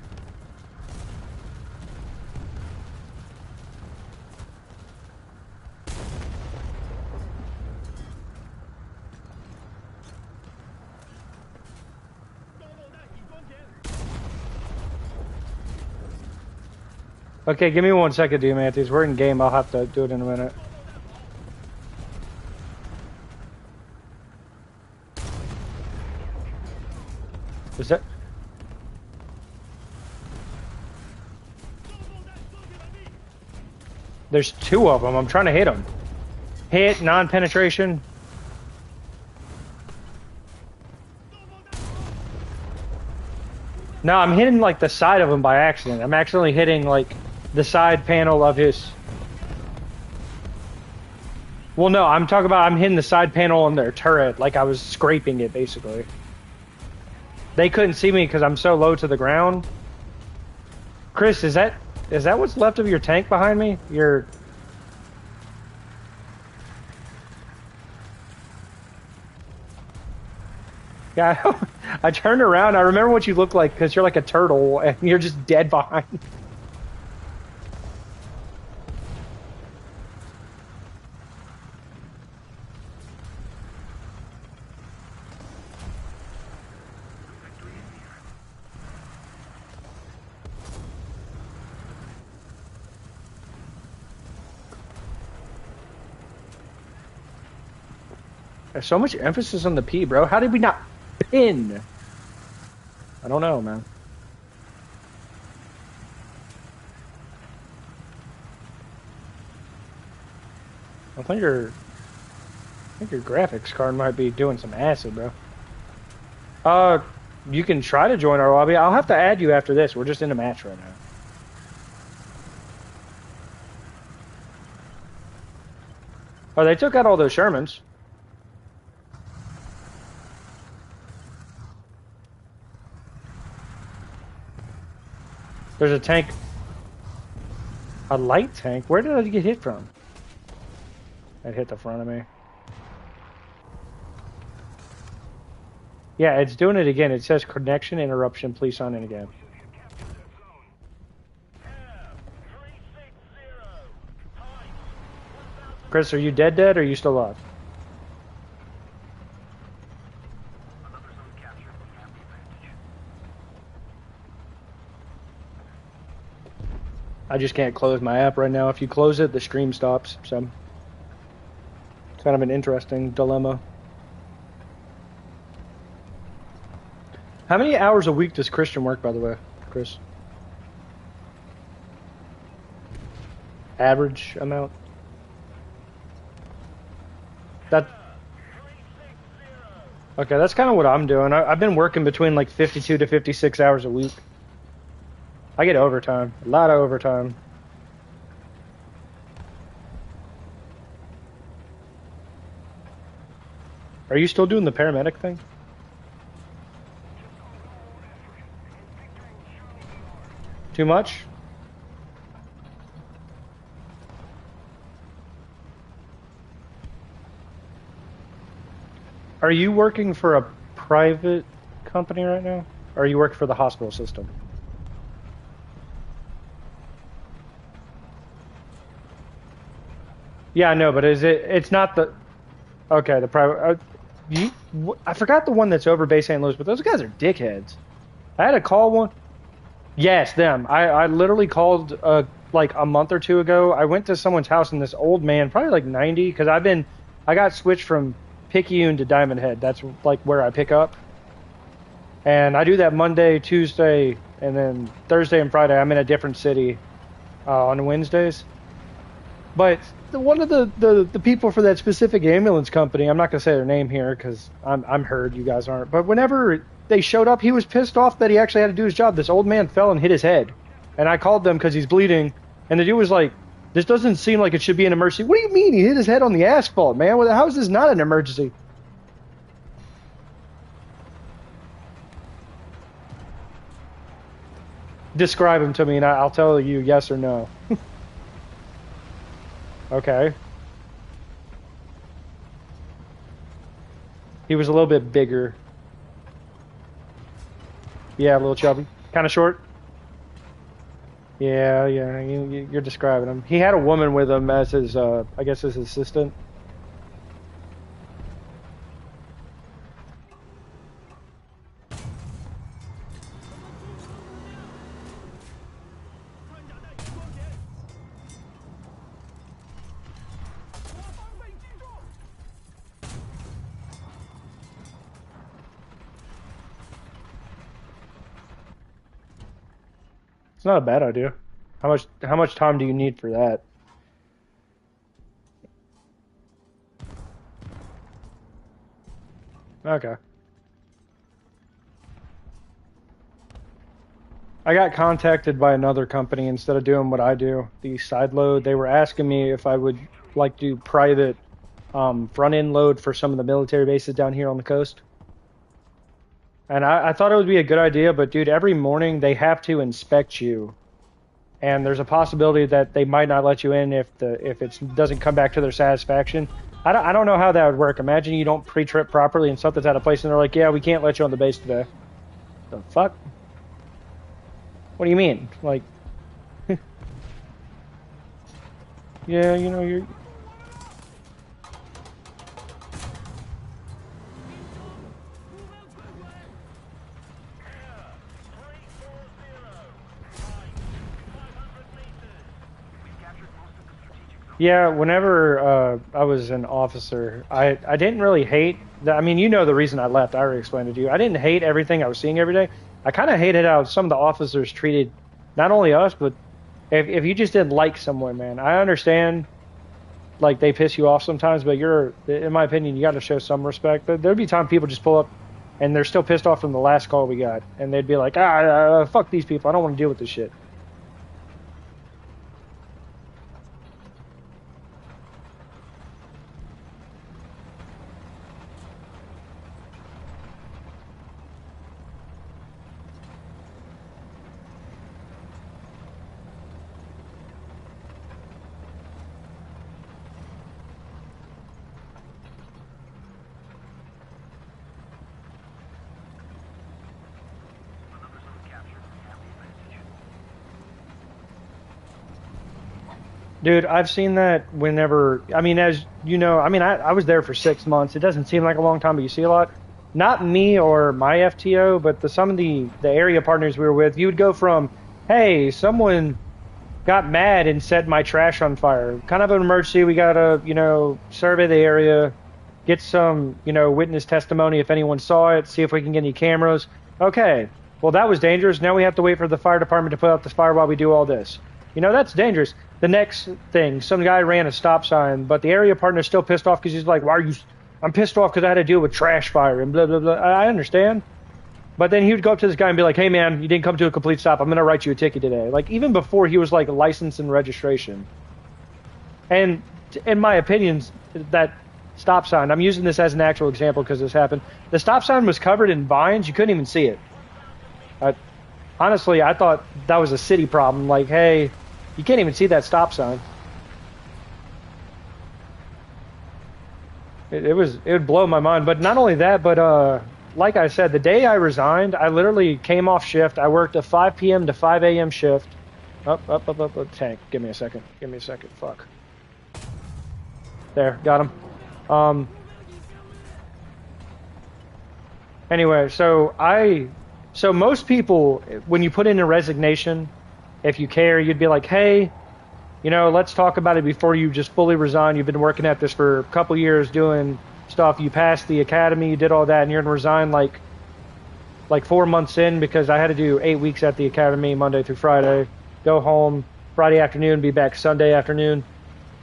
Okay, give me 1 second, Diamantes. We're in game. I'll have to do it in a minute. Is that... There's two of them. I'm trying to hit them. Hit, non-penetration. No, I'm hitting like the side of him by accident. I'm actually hitting like the side panel of his... Well, no, I'm talking about I'm hitting the side panel on their turret. Like I was scraping it, basically. They couldn't see me because I'm so low to the ground. Chris, is that what's left of your tank behind me? Your... Yeah, I turned around. I remember what you look like because you're like a turtle and you're just dead behind. There's so much emphasis on the P, bro. How did we not pin? I don't know, man. I think your graphics card might be doing some acid, bro. You can try to join our lobby. I'll have to add you after this. We're just in a match right now. Oh, they took out all those Shermans. There's a tank. A light tank? Where did I get hit from? It hit the front of me. Yeah, it's doing it again. It says connection interruption. Please sign in again. Chris, are you dead or are you still alive? I just can't close my app right now. If you close it, the stream stops. So it's kind of an interesting dilemma. How many hours a week does Christian work, by the way, Chris? Average amount? Okay, that's kind of what I'm doing. I've been working between like 52 to 56 hours a week. I get overtime. A lot of overtime. Are you still doing the paramedic thing? Too much? Are you working for a private company right now? Or are you working for the hospital system? Yeah, I know, but is it? It's not the. Okay, the private. I forgot the one that's over Bay St. Louis, but those guys are dickheads. I had to call one. Yes, them. I literally called like a month or two ago. I went to someone's house and this old man, probably like 90, because I got switched from Picayune to Diamond Head. That's like where I pick up. And I do that Monday, Tuesday, and then Thursday and Friday. I'm in a different city on Wednesdays. But one of the people for that specific ambulance company, I'm not going to say their name here because I'm heard, you guys aren't. But whenever they showed up, he was pissed off that he actually had to do his job. This old man fell and hit his head. And I called them because he's bleeding. And the dude was like, this doesn't seem like it should be an emergency. What do you mean? He hit his head on the asphalt, man. How is this not an emergency? Describe him to me and I'll tell you yes or no. Okay. He was a little bit bigger. Yeah, a little chubby. Kind of short. Yeah, you're describing him. He had a woman with him as his, I guess, his assistant. It's not a bad idea. How much time do you need for that? Okay. I got contacted by another company instead of doing what I do, the side load. They were asking me if I would like do private front end load for some of the military bases down here on the coast. And I thought it would be a good idea, but dude, every morning they have to inspect you. And there's a possibility that they might not let you in if it doesn't come back to their satisfaction. I don't know how that would work. Imagine you don't pre-trip properly and something's out of place and they're like, yeah, we can't let you on the base today. The fuck? What do you mean? Like, yeah, you know, you're... Yeah, whenever I was an officer, I didn't really hate I mean, you know the reason I left. I already explained it to you. I didn't hate everything I was seeing every day. I kind of hated how some of the officers treated not only us, but if you just didn't like someone, man. I understand, like, they piss you off sometimes, but in my opinion, you got to show some respect. There'd be time people just pull up, and they're still pissed off from the last call we got, and they'd be like, fuck these people. I don't want to deal with this shit. Dude, I've seen that whenever, I mean, as you know, I mean, I was there for 6 months. It doesn't seem like a long time, but you see a lot. Not me or my FTO, but some of the area partners we were with, you would go from, hey, someone got mad and set my trash on fire. Kind of an emergency. We got to, survey the area, get some, witness testimony if anyone saw it, see if we can get any cameras. Okay, well, that was dangerous. Now we have to wait for the fire department to put out the fire while we do all this. That's dangerous. The next thing, some guy ran a stop sign, but the area partner's still pissed off because he's like, I'm pissed off because I had to deal with trash fire and blah, blah, blah. I understand. But then he would go up to this guy and be like, hey, man, you didn't come to a complete stop. I'm going to write you a ticket today. Like, even before he was, like, license and registration. And in my opinion, that stop sign, I'm using this as an actual example because this happened. The stop sign was covered in vines. You couldn't even see it. Honestly, I thought that was a city problem. Like, hey, you can't even see that stop sign. It would blow my mind. But not only that, but like I said, the day I resigned, I literally came off shift. I worked a 5 p.m. to 5 a.m. shift. Up, tank. Give me a second. Fuck. There, got him. Um, anyway, so most people, when you put in a resignation, if you care, you'd be like, hey, let's talk about it before you just fully resign. You've been working at this for a couple years doing stuff. You passed the academy, you did all that, and you're gonna resign like 4 months in because I had to do 8 weeks at the academy, Monday through Friday, go home Friday afternoon, be back Sunday afternoon.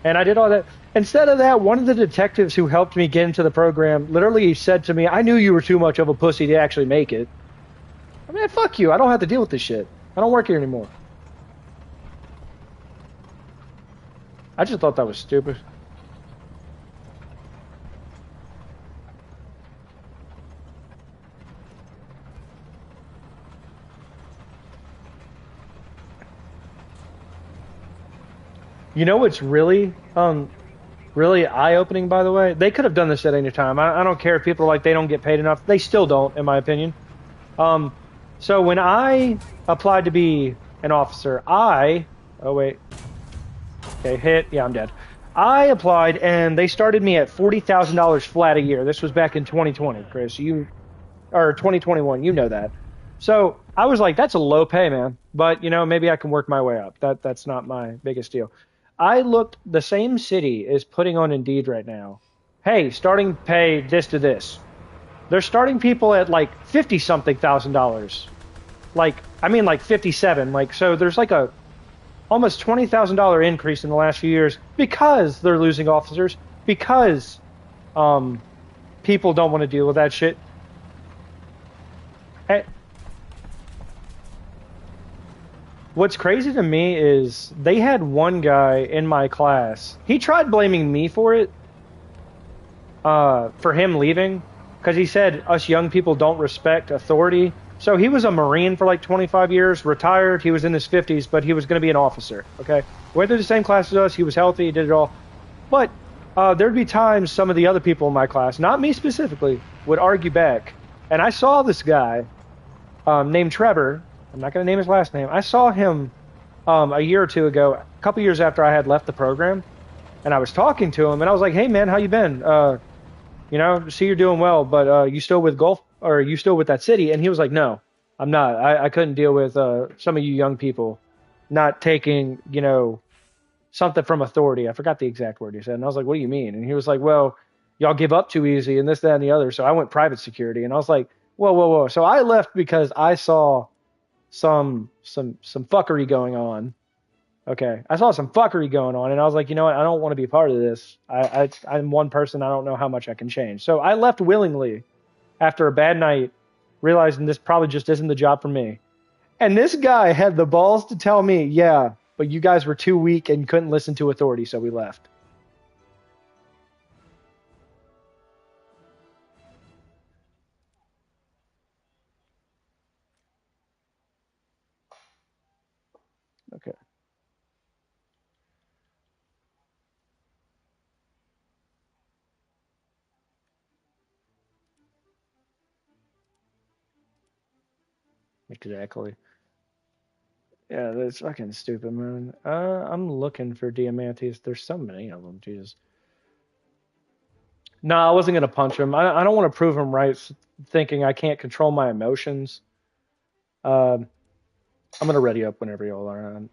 And I did all that. Instead of that, one of the detectives who helped me get into the program literally said to me, I knew you were too much of a pussy to actually make it. I mean, fuck you. I don't have to deal with this shit. I don't work here anymore. I just thought that was stupid. You know what's really eye-opening, by the way? They could have done this at any time. I don't care if people are like they don't get paid enough. They still don't, in my opinion. Um, so when I applied to be an officer, oh wait, okay, hit, yeah, I'm dead. I applied and they started me at $40,000 flat a year. This was back in 2020, Chris. Or 2021, you know that. So I was like, that's a low pay, man. But maybe I can work my way up. That's not my biggest deal. I looked, the same city is putting on Indeed right now. Hey, starting pay this to this. They're starting people at like 50 something thousand dollars. Like, I mean like 57. Like, so there's like a almost $20,000 increase in the last few years because they're losing officers, because people don't want to deal with that shit. Eh, What's crazy to me is they had one guy in my class. He tried blaming me for him leaving, because he said us young people don't respect authority. So he was a Marine for like 25 years, retired. He was in his 50s, but he was going to be an officer. Okay, went through the same class as us. He was healthy. He did it all. But there'd be times some of the other people in my class, not me specifically, would argue back. And I saw this guy named Trevor. I'm not going to name his last name. I saw him a year or two ago, a couple years after I had left the program, and I was talking to him, and I was like, "Hey, man, how you been? See you're doing well, but you still with Gulf, or are you still with that city?" And he was like, "No, I'm not. I couldn't deal with some of you young people not taking, something from authority." I forgot the exact word he said, and I was like, "What do you mean?" And he was like, "Well, y'all give up too easy, and this, that, and the other." So I went private security, and I was like, "Whoa, whoa, whoa!" So I left because I saw some fuckery going on. Okay, I saw some fuckery going on, and I was like, you know what? I don't want to be a part of this. I'm one person. I don't know how much I can change. So I left willingly after a bad night, realizing this probably just isn't the job for me. And this guy had the balls to tell me, yeah, but you guys were too weak and couldn't listen to authority, so we left. Okay, exactly. Yeah, that's fucking stupid, man. I'm looking for diamantes. There's so many of them. Jesus. No, I wasn't gonna punch him. I don't want to prove him right, thinking I can't control my emotions. Um, I'm gonna ready up whenever y'all are on.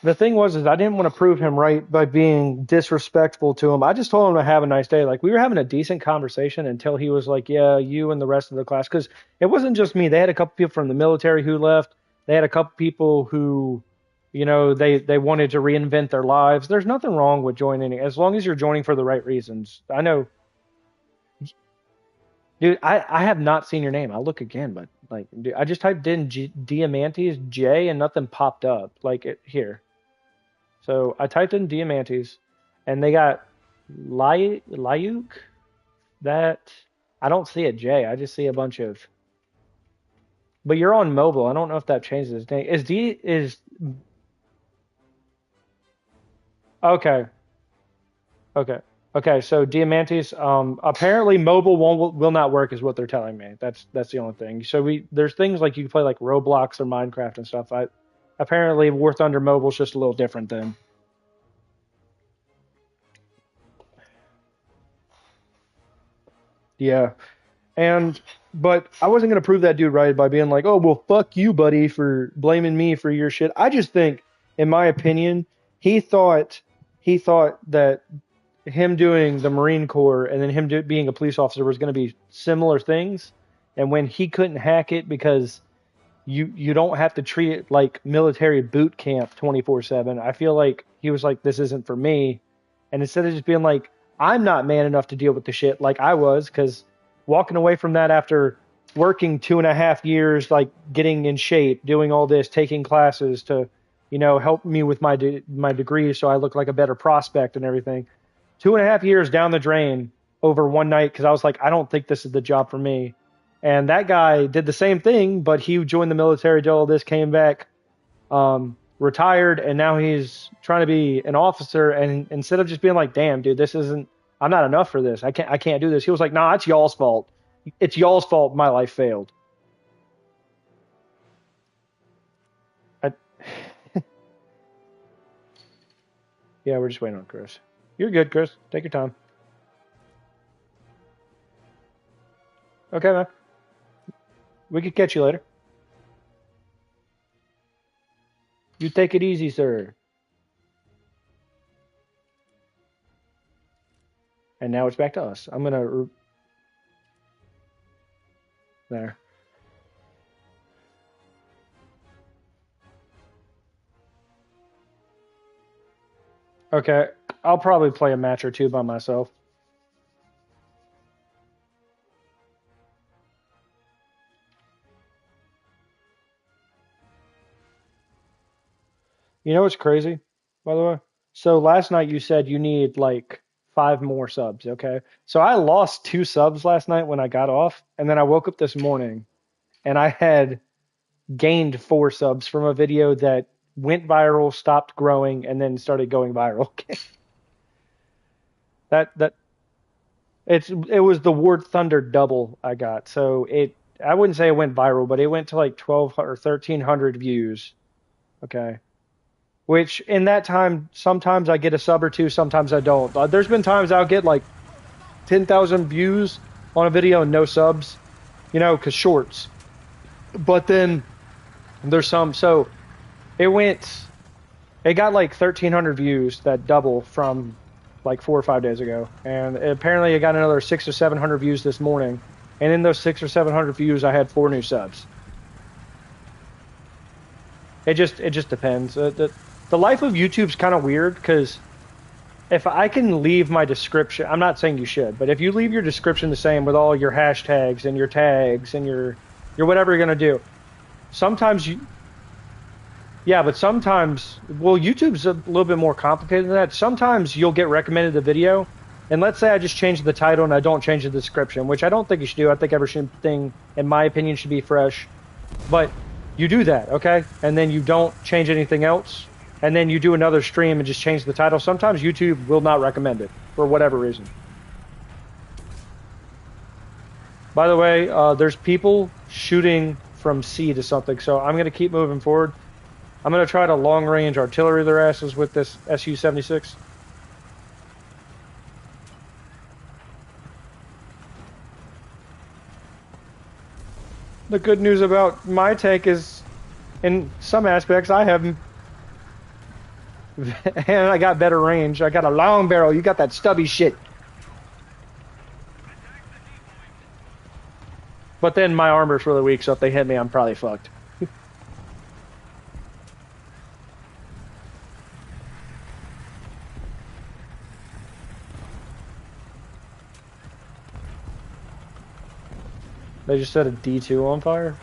The thing was, is I didn't want to prove him right by being disrespectful to him. I just told him to have a nice day. Like we were having a decent conversation until he was like, "Yeah, you and the rest of the class," because it wasn't just me. They had a couple people from the military who left. They had a couple people who, they wanted to reinvent their lives. There's nothing wrong with joining as long as you're joining for the right reasons. I know. Dude, I have not seen your name. I'll look again, but like, dude, I just typed in Diamantes J and nothing popped up. Like here. So I typed in Diamantes, and they got Lyuk. That I don't see a J. I just see a bunch of. But you're on mobile. I don't know if that changes his name. Is okay. Okay. Okay. So Diamantes. Apparently mobile won't will not work, is what they're telling me. That's the only thing. So there's things like you can play like Roblox or Minecraft and stuff. Apparently War Thunder Mobile is just a little different than. Yeah. And but I wasn't gonna prove that dude right by being like, oh well, fuck you, buddy, for blaming me for your shit. I just think, in my opinion, he thought he thought that him doing the Marine Corps and then him being a police officer was going to be similar things. And when he couldn't hack it because you don't have to treat it like military boot camp 24/7. I feel like he was like, this isn't for me. And instead of just being like, I'm not man enough to deal with the shit like I was, because walking away from that after working 2.5 years, like getting in shape, doing all this, taking classes to, help me with my degree so I look like a better prospect and everything. 2.5 years down the drain over one night because I was like, I don't think this is the job for me. And that guy did the same thing, but he joined the military, did all this, came back, retired, and now he's trying to be an officer. And instead of just being like, "Damn, dude, this isn't, I'm not enough for this. I can't do this." He was like, "Nah, it's y'all's fault. It's y'all's fault. My life failed." I, yeah, we're just waiting on Chris. You're good, Chris. Take your time. Okay, man. We could catch you later. You take it easy, sir. And now it's back to us. I'm gonna there. Okay, I'll probably play a match or two by myself. You know what's crazy, by the way? So last night you said you need like 5 more subs, okay? So I lost 2 subs last night when I got off, and then I woke up this morning and I had gained 4 subs from a video that went viral, stopped growing, and then started going viral. that it was the Ward Thunder double I got. So I wouldn't say it went viral, but it went to like 12 or 1300 views. Okay. Which in that time, sometimes I get a sub or two, sometimes I don't. There's been times I'll get like 10,000 views on a video and no subs, because shorts. But then there's some, so it went, it got like 1,300 views, that double from like 4 or 5 days ago. And apparently it got another 600 or 700 views this morning. And in those 600 or 700 views, I had 4 new subs. It just depends. The life of YouTube's kind of weird because if I can leave my description, I'm not saying you should, but if you leave your description the same with all your hashtags and your tags and your whatever you're gonna do, sometimes yeah, but sometimes, well, YouTube's a little bit more complicated than that. Sometimes you'll get recommended a video, and let's say I just change the title and I don't change the description, which I don't think you should do. I think everything, in my opinion, should be fresh. But you do that, okay? And then you don't change anything else. And then you do another stream and just change the title. Sometimes YouTube will not recommend it for whatever reason. By the way, there's people shooting from C to something, so I'm going to keep moving forward. I'm going to try to long-range artillery their asses with this Su-76. The good news about my tank is, in some aspects, I have, and I got better range. I got a long barrel. You got that stubby shit. But then my armor's really weak, so if they hit me, I'm probably fucked. They just set a D2 on fire.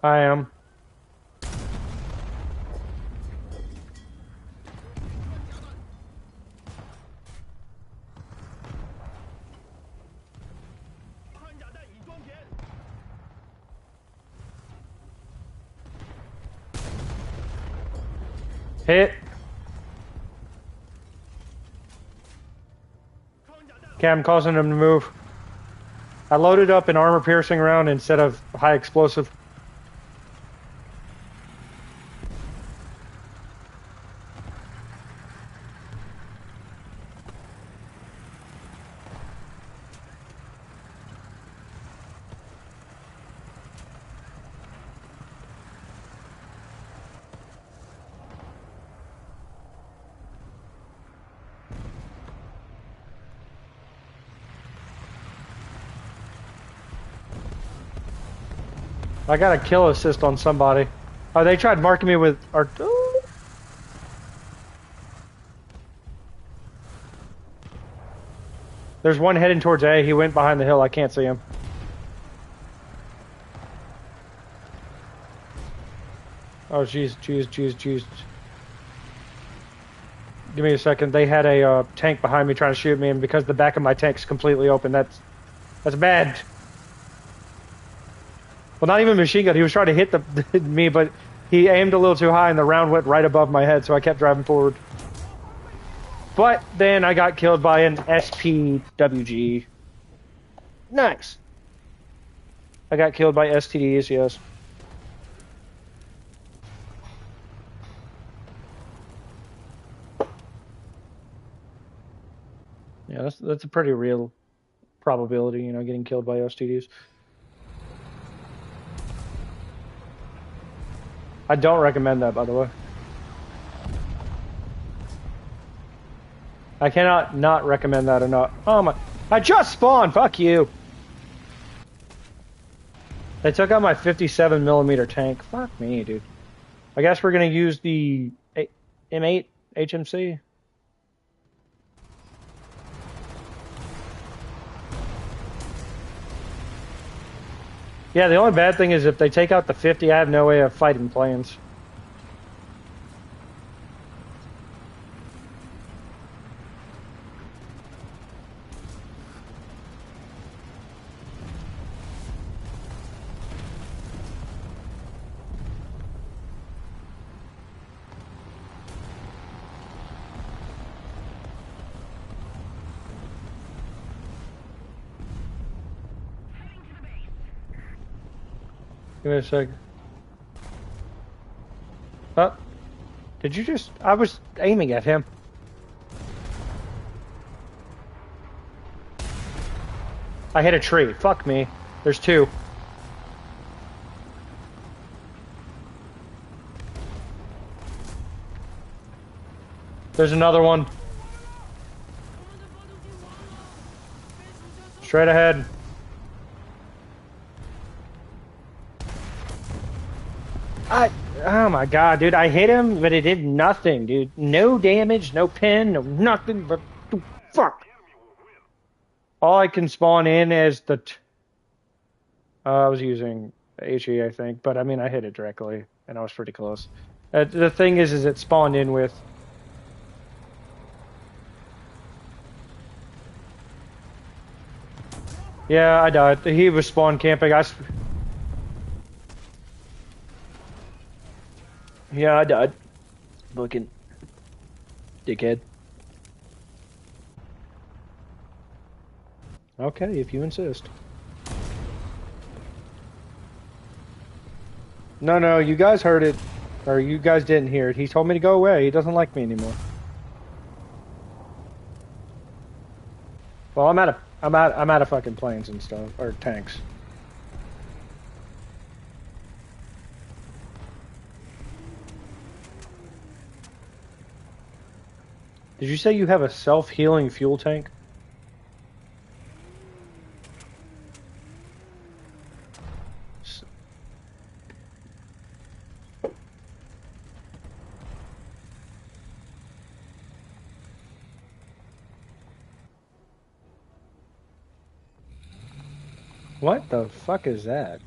I am. Hit. Okay, I'm causing him to move. I loaded up an armor-piercing round instead of high explosive. I got a kill assist on somebody. Oh, they tried marking me with art. Oh. There's one heading towards A. He went behind the hill. I can't see him. Oh, jeez, jeez, jeez, jeez. Give me a second. They had a tank behind me trying to shoot me, and because the back of my tank's completely open, that's bad. Well, not even machine gun. He was trying to hit me, but he aimed a little too high, and the round went right above my head, so I kept driving forward. But then I got killed by an SPWG. Nice. I got killed by STDs, yes. Yeah, that's a pretty real probability, you know, getting killed by STDs. I don't recommend that, by the way. I cannot not recommend that enough. Oh my! I just spawned. Fuck you. They took out my 57mm tank. Fuck me, dude. I guess we're gonna use the M8 HMC. Yeah, the only bad thing is if they take out the 50, I have no way of fighting planes. Give me a second. Oh, did you just... I was aiming at him. I hit a tree. Fuck me. There's two. There's another one. Straight ahead. Oh my god, dude, I hit him, but it did nothing, dude. No damage, no pin, no nothing, but fuck. All I can spawn in is the... I was using HE, I think, but I mean, I hit it directly, and I was pretty close. The thing is it spawned in with... Yeah, I died. He was spawn camping. Yeah, I died. Fucking dickhead. Okay, if you insist. No, you guys heard it, or you guys didn't hear it. He told me to go away. He doesn't like me anymore. Well, I'm out of fucking planes and stuff, or tanks. Did you say you have a self-healing fuel tank? What the fuck is that?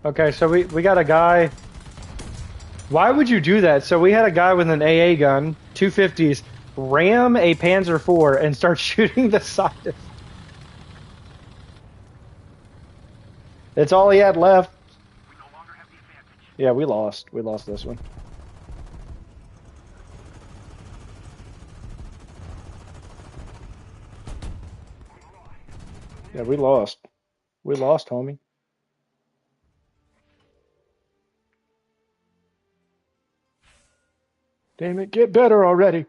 Okay, so we got a guy. Why would you do that? So we had a guy with an AA gun, 250s, ram a Panzer IV and start shooting the side of... It's all he had left. We no longer have the advantage. Yeah, we lost. We lost this one. Yeah, we lost. We lost, homie. Damn it, get better already.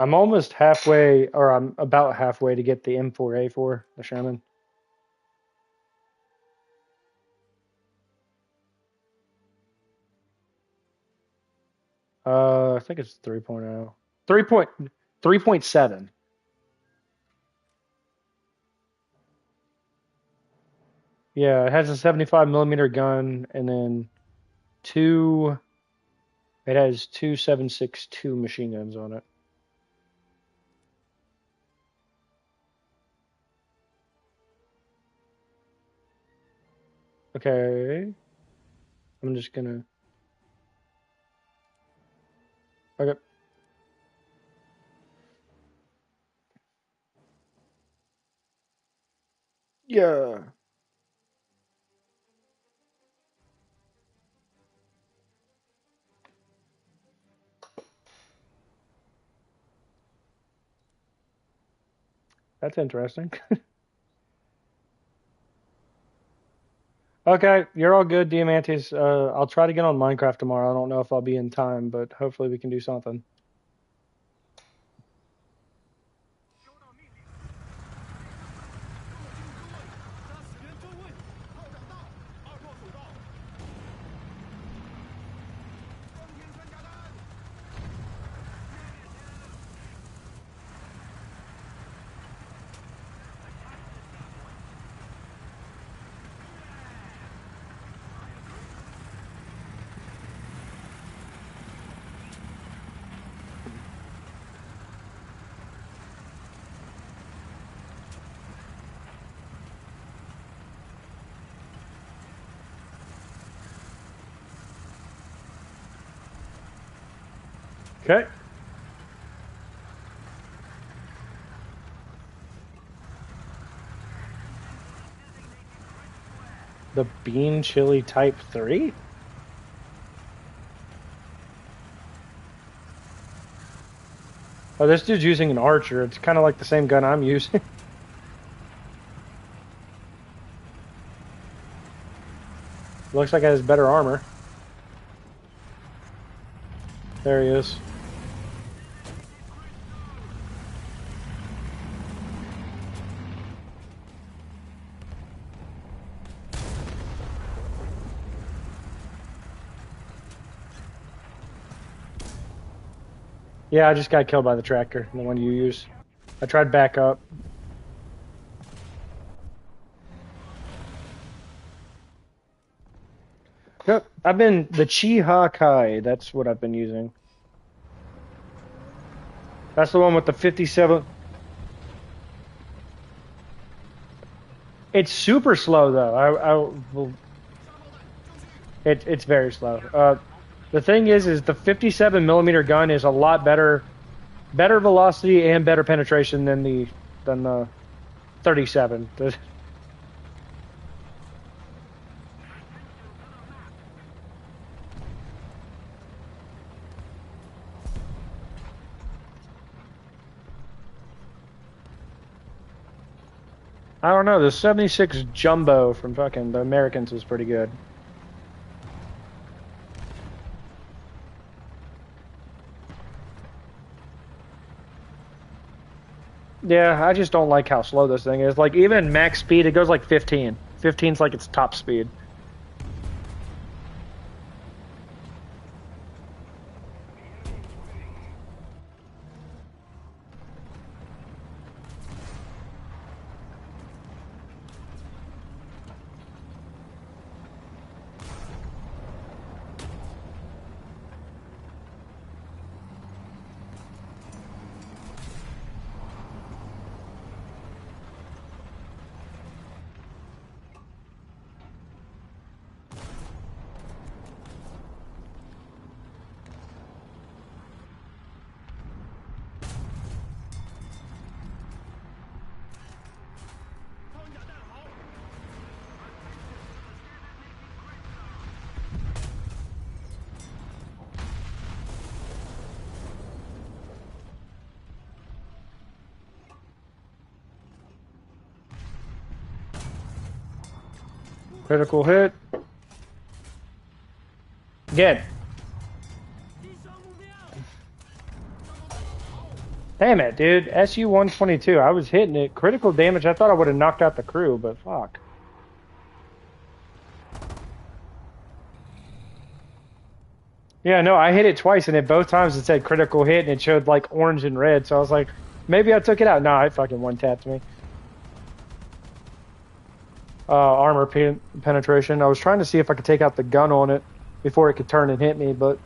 I'm almost halfway, or I'm about halfway to get the M4A4, the Sherman. I think it's 3.0. 3.7. Yeah, it has a 75 millimeter gun, and then two. It has two 7.62 machine guns on it. Okay, I'm just gonna. Okay. Yeah, that's interesting. Okay, you're all good, Diamantes. I'll try to get on Minecraft tomorrow. I don't know if I'll be in time, but hopefully we can do something. Okay. The Bean Chili Type 3? Oh, this dude's using an Archer. It's kind of like the same gun I'm using. Looks like it has better armor. There he is. Yeah, I just got killed by the tractor, the one you use. I tried back up. Yep, I've been the Chiha Kai. That's what I've been using. That's the one with the 57. It's super slow though. It's very slow. The thing is the 57 millimeter gun is a lot better velocity and better penetration than the 37. I don't know. The 76 Jumbo from fucking the Americans was pretty good. Yeah, I just don't like how slow this thing is. Like, even max speed, it goes like 15. 15's like its top speed. Critical hit. Again. Damn it, dude. SU-122. I was hitting it. Critical damage. I thought I would have knocked out the crew, but fuck. Yeah, no, I hit it twice, and at both times it said critical hit, and it showed like orange and red. So I was like, maybe I took it out. Nah, it fucking one-tapped me. Armor penetration. I was trying to see if I could take out the gun on it before it could turn and hit me, but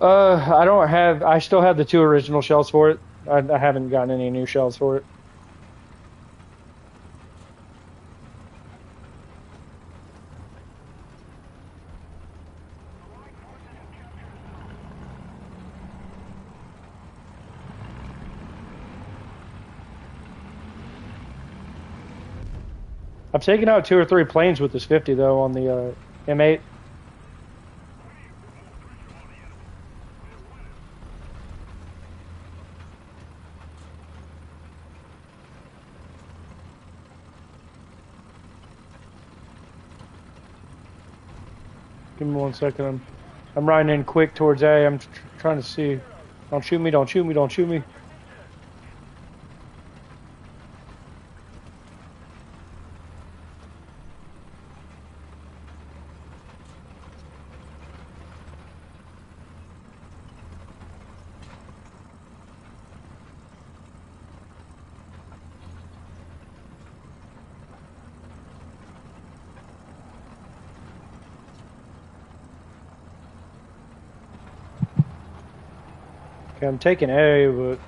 I don't have. I still have the 2 original shells for it. I haven't gotten any new shells for it. I've taken out 2 or 3 planes with this 50 though on the M8. Give me 1 second. I'm riding in quick towards A. I'm trying to see. Don't shoot me! Don't shoot me! Don't shoot me! Okay, I'm taking A, but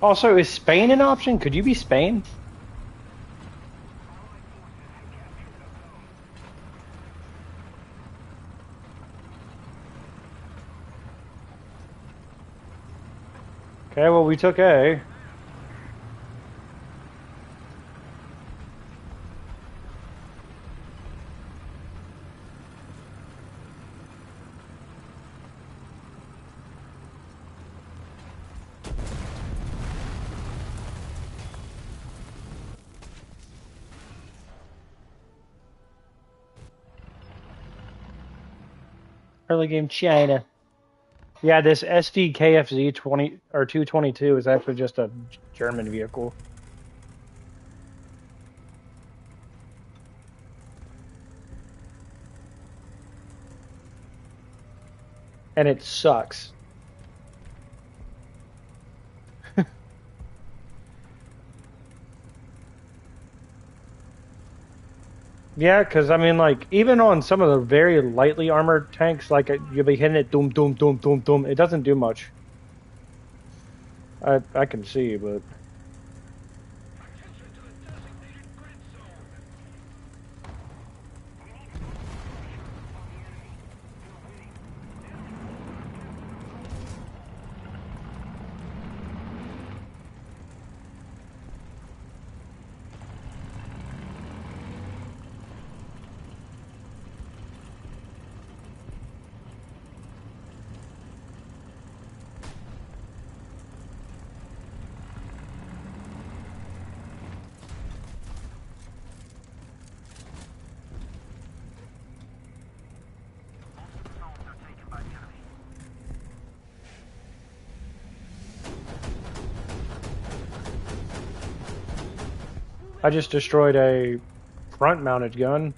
also, is Spain an option? Could you be Spain? Okay, well, we took A. Early game China. Yeah, this SDKFZ 20 or 222 is actually just a German vehicle. And it sucks. Yeah, because I mean, like, even on some of the very lightly armored tanks, like, you'll be hitting it, doom, doom, doom, doom, doom. It doesn't do much. I can see, but I just destroyed a front-mounted gun.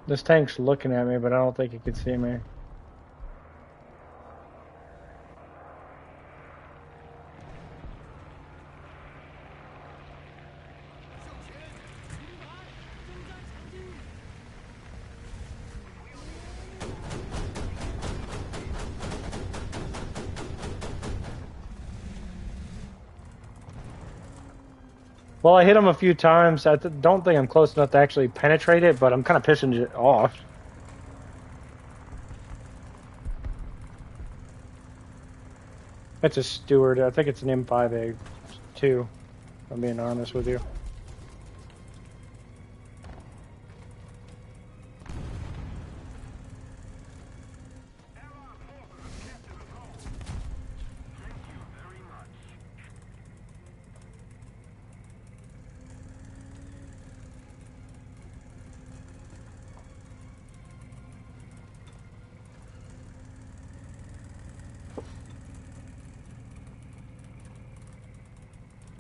This tank's looking at me, but I don't think he could see me. Well, I hit him a few times. I don't think I'm close enough to actually penetrate it, but I'm kind of pissing it off. It's a Stewart. I think it's an M5A2, if I'm being honest with you.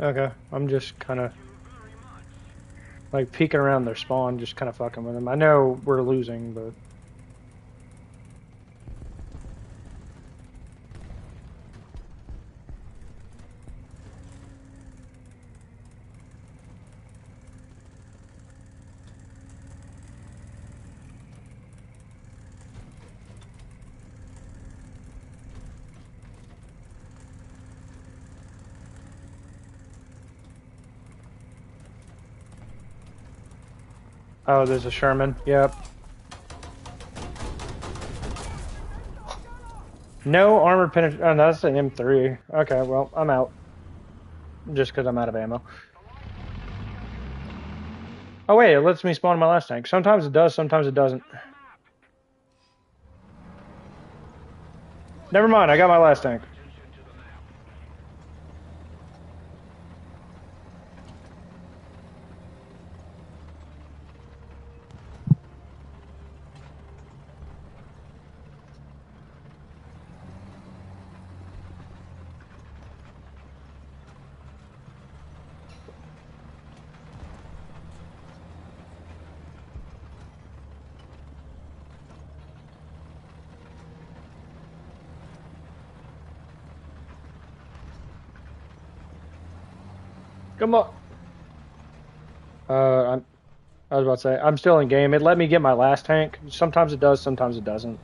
Okay, I'm just kind of like peeking around their spawn, just kind of fucking with them. I know we're losing, but oh, there's a Sherman. Yep. No armor penetration. Oh, no, that's an M3. Okay, well, I'm out. Just because I'm out of ammo. Oh, wait, it lets me spawn my last tank. Sometimes it does, sometimes it doesn't. Never mind, I got my last tank. Come on. I was about to say, I'm still in game. It let me get my last tank. Sometimes it does, sometimes it doesn't.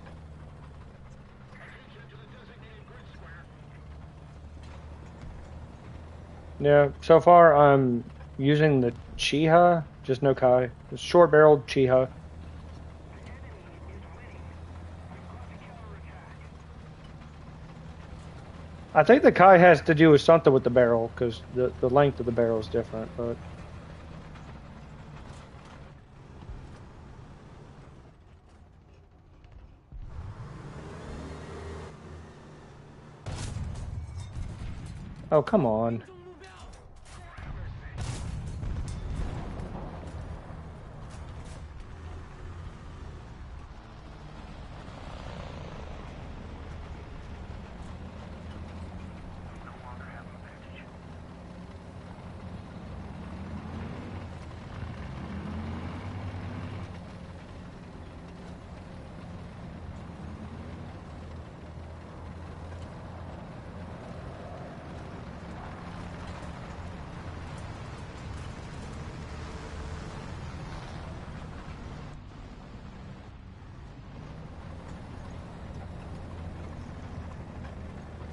Yeah, so far I'm using the Chiha, just no Kai. It's short-barreled Chiha. I think the Kai has to do with something with the barrel, because the length of the barrel is different, but... Oh, come on.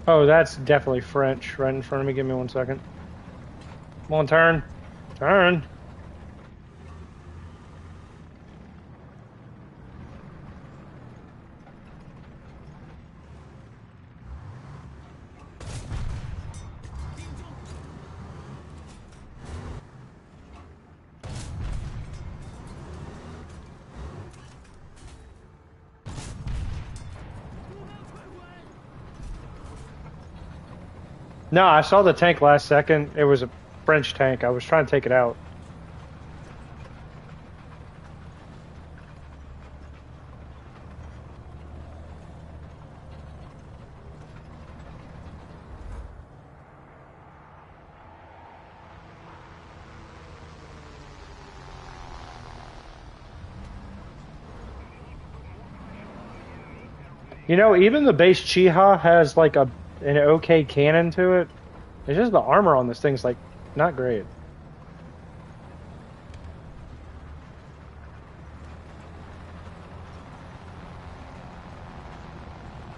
Oh, that's definitely French right in front of me. Give me 1 second. Come on, turn. Turn. No, I saw the tank last second. It was a French tank. I was trying to take it out. You know, even the base Chiha has like an okay cannon to it. It's just the armor on this thing's like not great.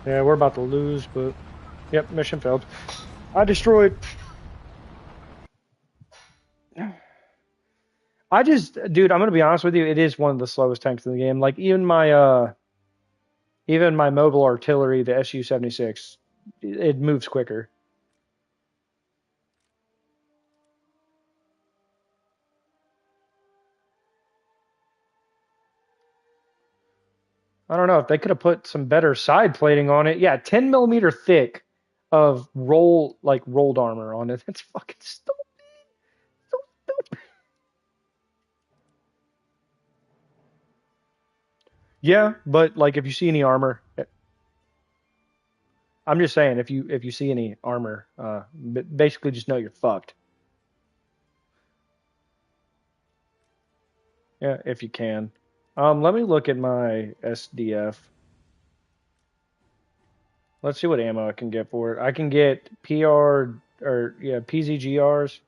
Yeah, we're about to lose, but yep, mission failed. I destroyed. Dude, I'm gonna be honest with you. It is one of the slowest tanks in the game. Like even my mobile artillery, the SU-76, it moves quicker. I don't know if they could have put some better side plating on it. Yeah, 10 millimeter thick of rolled armor on it. That's fucking stupid. So stupid. Yeah, but like if you see any armor, I'm just saying if you see any armor, basically just know you're fucked. Yeah, if you can. Let me look at my SDF. Let's see what ammo I can get for it. I can get PR or yeah PZGRs.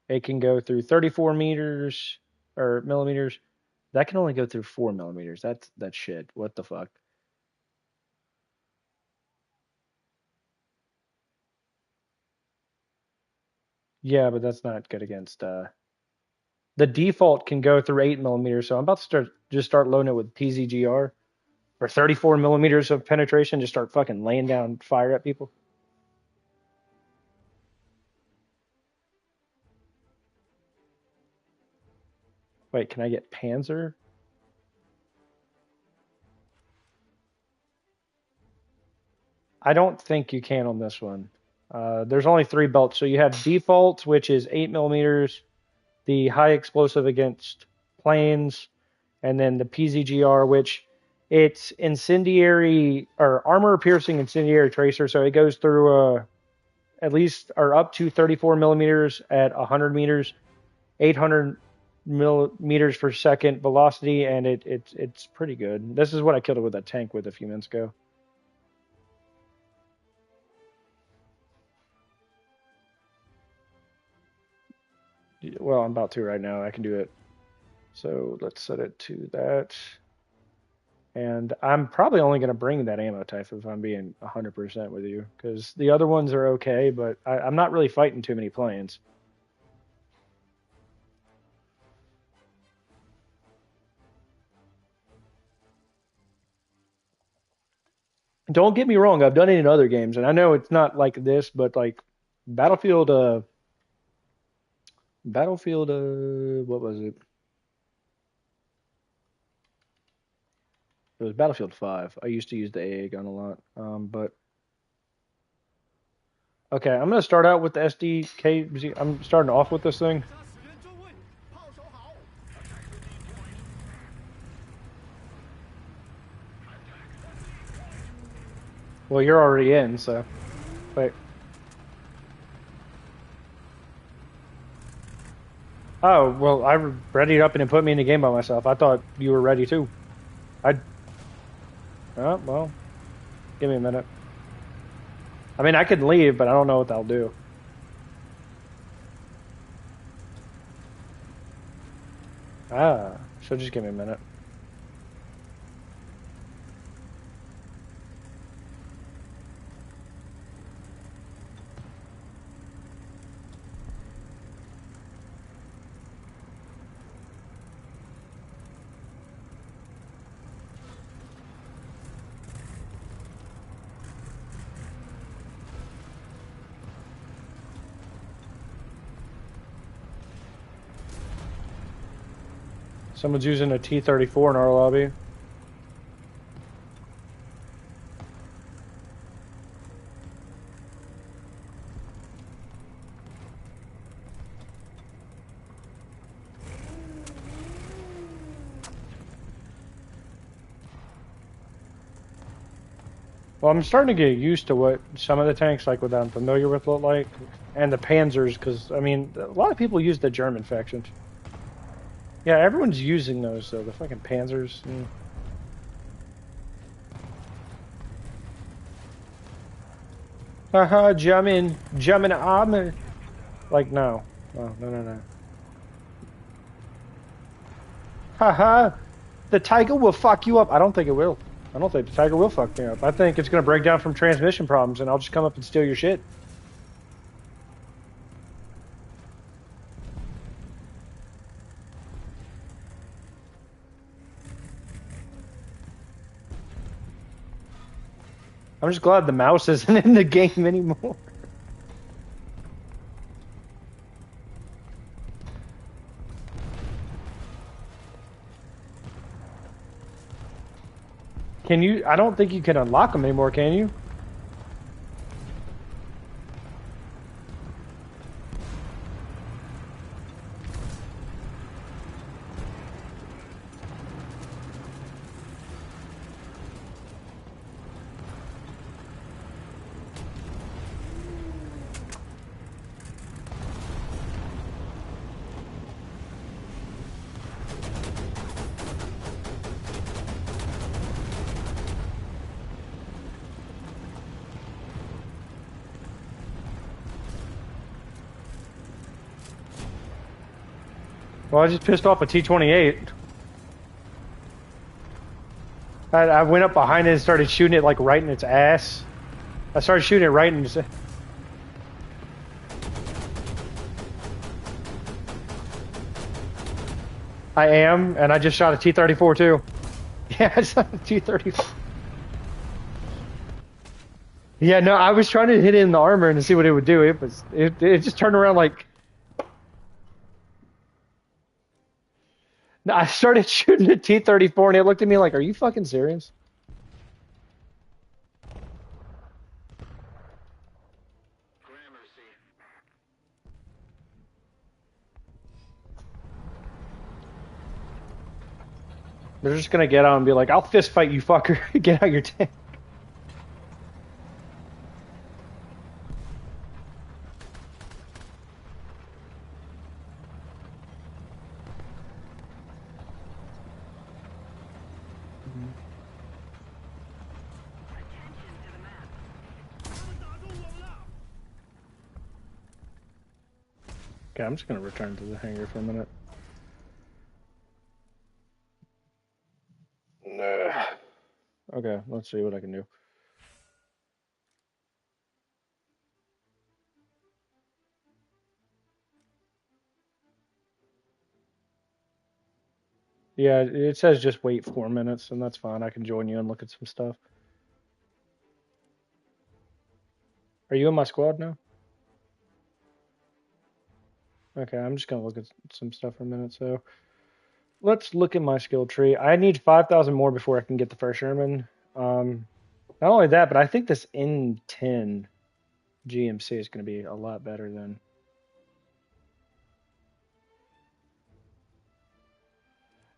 It can go through 34 meters or millimeters. That can only go through 4 millimeters. That's shit. What the fuck? Yeah, but that's not good against. The default can go through 8 millimeters. So I'm about to start loading it with PZGR for 34 millimeters of penetration. Just start fucking laying down fire at people. Wait, can I get Panzer? I don't think you can on this one. There's only 3 belts. So you have default, which is 8 millimeters, the high explosive against planes, and then the PZGR, which it's incendiary or armor piercing incendiary tracer. So it goes through at least or up to 34 millimeters at 100 meters, 800 millimeters per second velocity, and it's pretty good. This is what I killed it with that tank with a few minutes ago. Well, I'm about to right now. I can do it. So let's set it to that. And I'm probably only going to bring that ammo type if I'm being 100% with you, because the other ones are okay, but I'm not really fighting too many planes. Don't get me wrong, I've done it in other games, and I know it's not like this, but like Battlefield, what was it? It was Battlefield 5. I used to use the AA gun a lot, but okay, I'm gonna start out with the SDK. I'm starting off with this thing. Well, you're already in, so wait. Oh, well, I readied up and it put me in the game by myself. I thought you were ready too. I. Oh, well, give me a minute. I mean, I could leave, but I don't know what that'll do. So just give me a minute. Someone's using a T-34 in our lobby. Well, I'm starting to get used to what some of the tanks, like what I'm familiar with, look like, and the Panzers, because I mean, a lot of people use the German factions. Yeah, everyone's using those, though. The fucking Panzers. Haha, jamming armor. Like, no. No, no, no, no. Haha, the tiger will fuck you up. I don't think it will. I don't think the tiger will fuck me up. I think it's going to break down from transmission problems and I'll just come up and steal your shit. I'm just glad the mouse isn't in the game anymore. Can you? I don't think you can unlock them anymore, can you? Well, I just pissed off a T-28. I went up behind it and started shooting it like right in its ass. I started shooting it right in its. I am, and I just shot a T-34 too. Yeah, I shot a T-34. Yeah, no, I was trying to hit it in the armor and to see what it would do. It just turned around like. I started shooting a T-34 and it looked at me like, "Are you fucking serious?" They're just gonna get out and be like, "I'll fist fight you, fucker. Get out your tank." Okay, I'm just gonna return to the hangar for a minute. Okay, let's see what I can do. Yeah, it says just wait 4 minutes, and that's fine. I can join you and look at some stuff. Are you in my squad now? Okay, I'm just gonna look at some stuff for a minute. So let's look at my skill tree. I need 5,000 more before I can get the first Sherman. Not only that, but I think this N10 GMC is going to be a lot better than.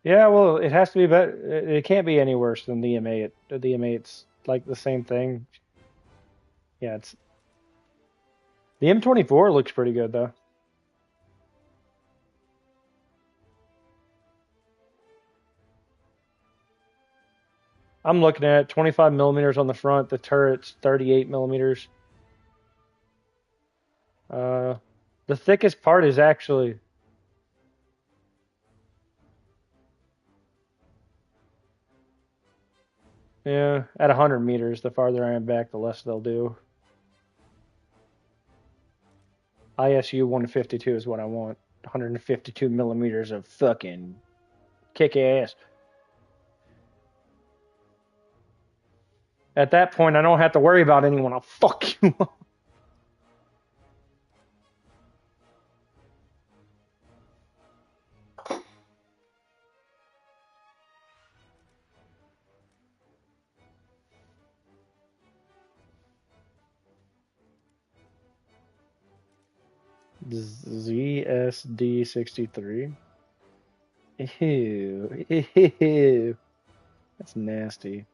Yeah, well, it has to be better. It can't be any worse than the M8. The M8's like the same thing. Yeah, it's the M24 looks pretty good though. I'm looking at 25 millimeters on the front. The turret's 38 millimeters. Uh, the thickest part is actually, yeah, at 100 meters. The farther I am back, the less they'll do. ISU 152 is what I want. 152 millimeters of fucking kick ass. At that point, I don't have to worry about anyone. I'll fuck you up. ZSD63. Ew. Ew. That's nasty.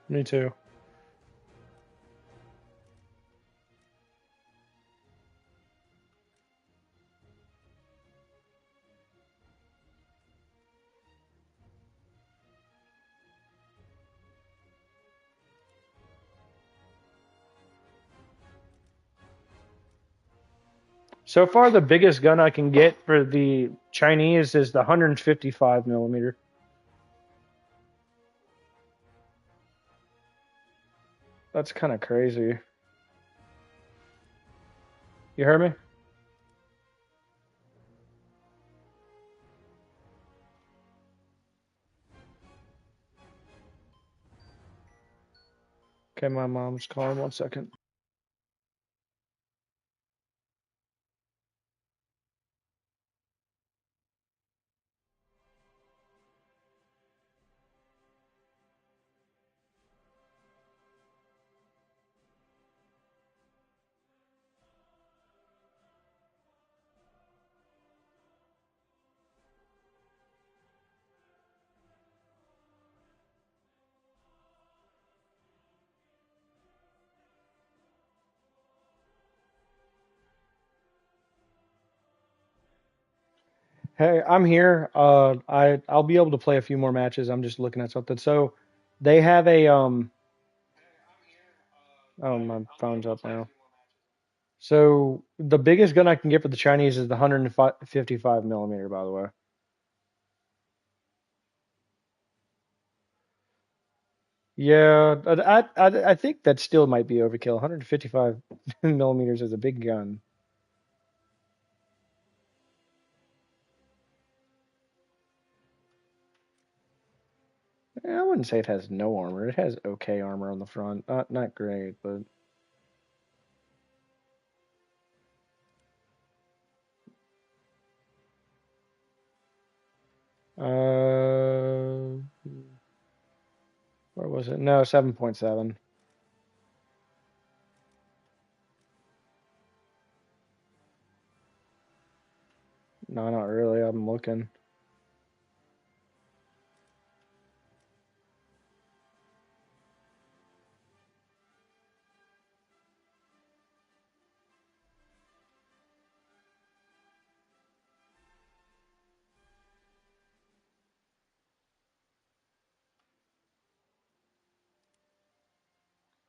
Me too. So far, the biggest gun I can get for the Chinese is the 155 millimeter. That's kind of crazy. You heard me? Okay, my mom's calling. 1 second. Hey, I'm here. I'll be able to play a few more matches. I'm just looking at something. So they have a oh, my phone's up now. So the biggest gun I can get for the Chinese is the 155 millimeter, by the way. Yeah, but I think that still might be overkill. 155 millimeters is a big gun. I wouldn't say it has no armor. It has okay armor on the front. Not great, but where was it? No, 7.7. No, not really. I'm looking.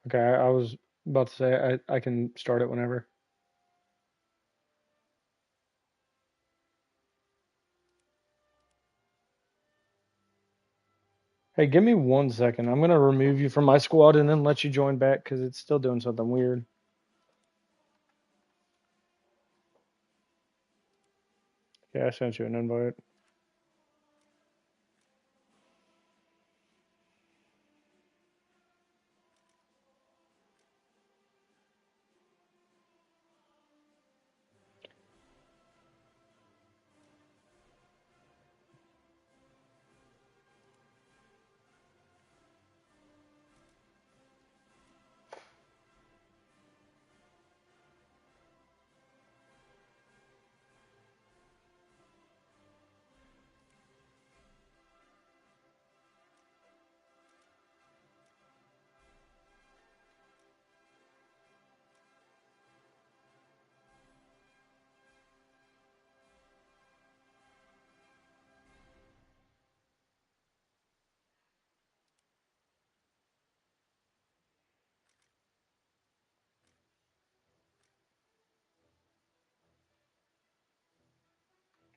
Okay, I was about to say I can start it whenever. Hey, give me 1 second. I'm gonna remove you from my squad and then let you join back because it's still doing something weird. Yeah, I sent you an invite.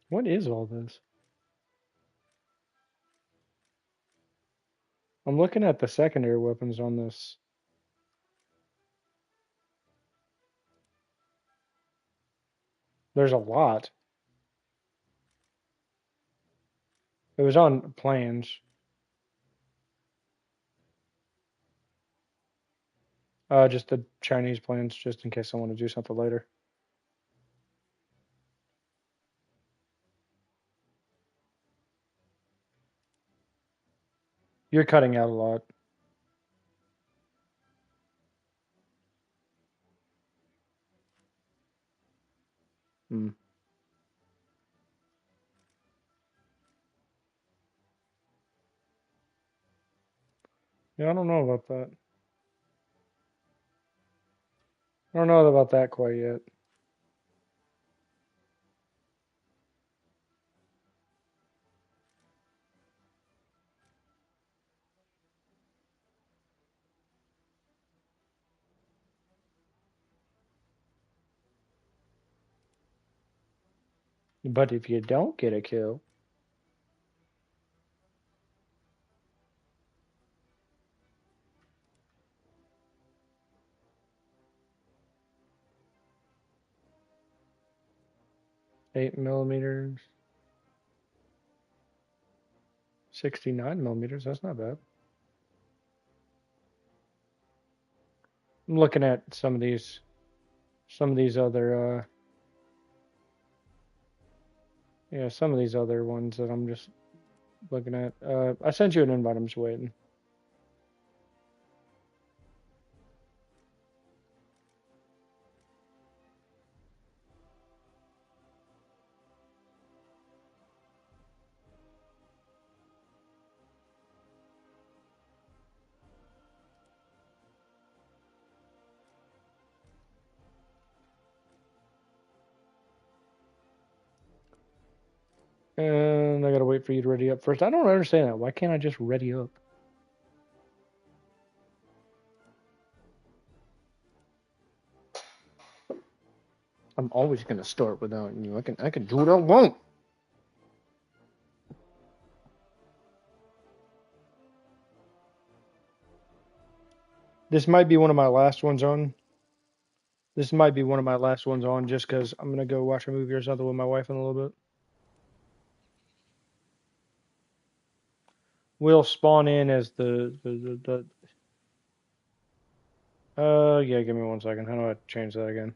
What is all this? I'm looking at the secondary weapons on this. There's a lot. It was on plans. Just the Chinese plans, just in case I want to do something later. You're cutting out a lot. Hmm. Yeah, I don't know about that. I don't know about that quite yet. But if you don't get a kill, 8 millimeters, 69 millimeters. That's not bad. I'm looking at some of these other, yeah, some of these other ones that I'm just looking at. I sent you an invite. I'm just waiting. And I gotta wait for you to ready up first. I don't understand that. Why can't I just ready up? I'm always gonna start without you. I can do what I want. This might be one of my last ones on. This might be one of my last ones on just because I'm gonna go watch a movie or something with my wife in a little bit. We'll spawn in as yeah, give me 1 second. How do I change that again?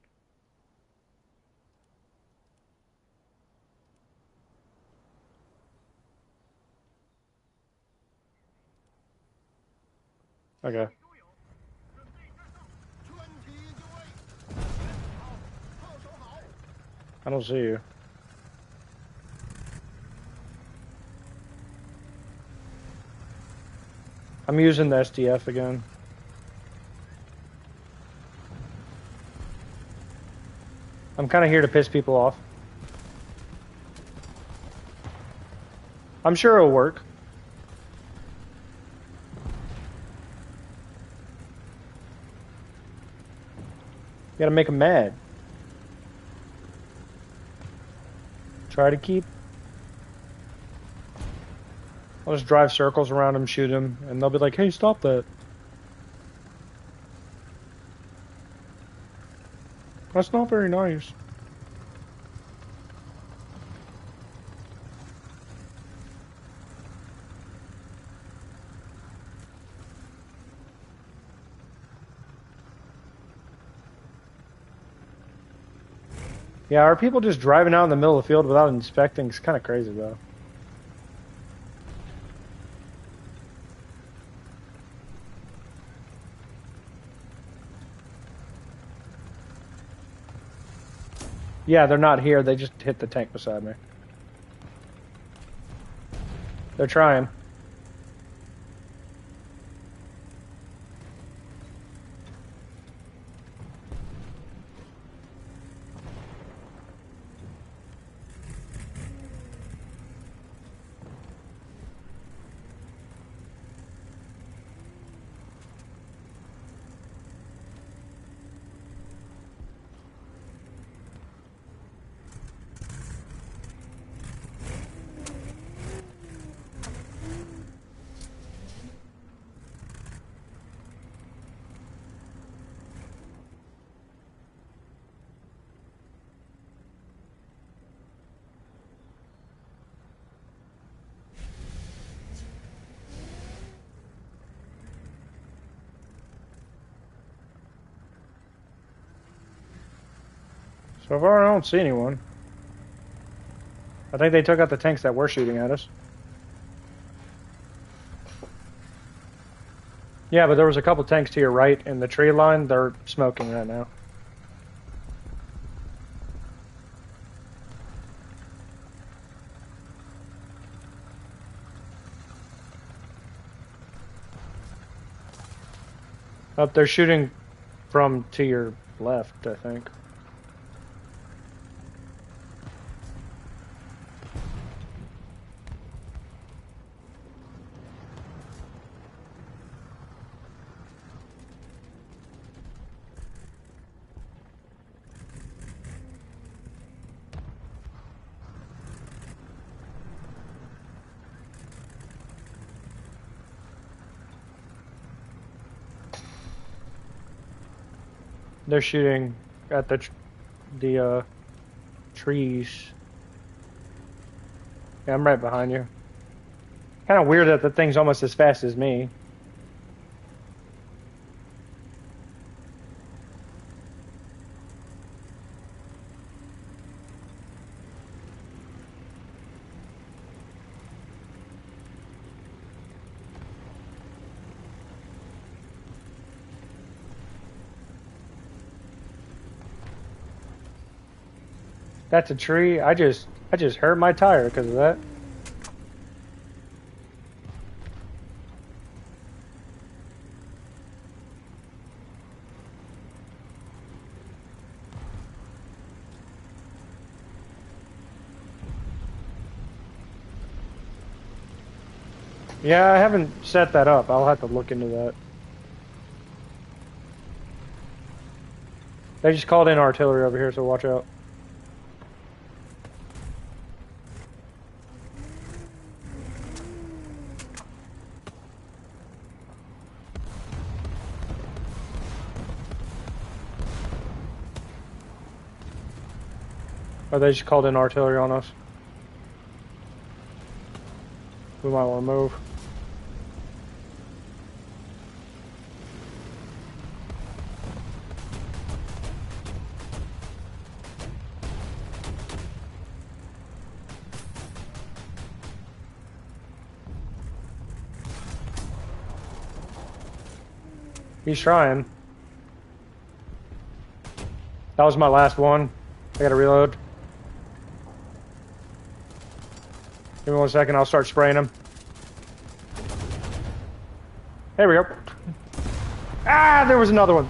Okay. I don't see you. I'm using the SDF again. I'm kind of here to piss people off. I'm sure it'll work. You gotta make them mad. Try to keep. I'll just drive circles around them, shoot them, and they'll be like, hey, stop that. That's not very nice. Yeah, are people just driving out in the middle of the field without inspecting? It's kind of crazy, though. Yeah, they're not here. They just hit the tank beside me. They're trying. So far, I don't see anyone. I think they took out the tanks that were shooting at us. Yeah, but there was a couple tanks to your right in the tree line. They're smoking right now. Up, they're shooting from to your left, I think. They're shooting at the trees. Yeah, I'm right behind you. Kind of weird that the thing's almost as fast as me. That's a tree. I just hurt my tire because of that. Yeah, I haven't set that up. I'll have to look into that. They just called in artillery over here, so watch out. Oh, they just called in artillery on us. We might want to move. He's trying. That was my last one. I gotta reload. Give me 1 second, I'll start spraying him. There we go. Ah, there was another one.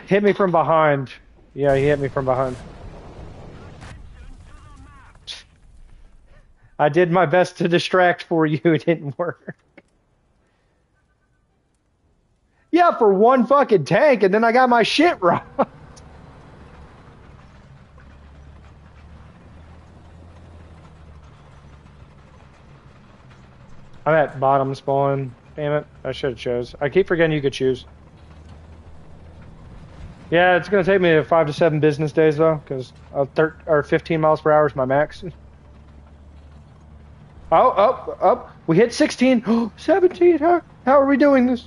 Hit me from behind. Yeah, he hit me from behind. I did my best to distract for you, it didn't work. Yeah, for one fucking tank, and then I got my shit wrong. I'm at bottom spawn. Damn it, I should have chose. I keep forgetting you could choose. Yeah, it's gonna take me 5 to 7 business days though, because 15 miles per hour is my max. Oh, up, up. We hit 16. Oh, 17. How are we doing this?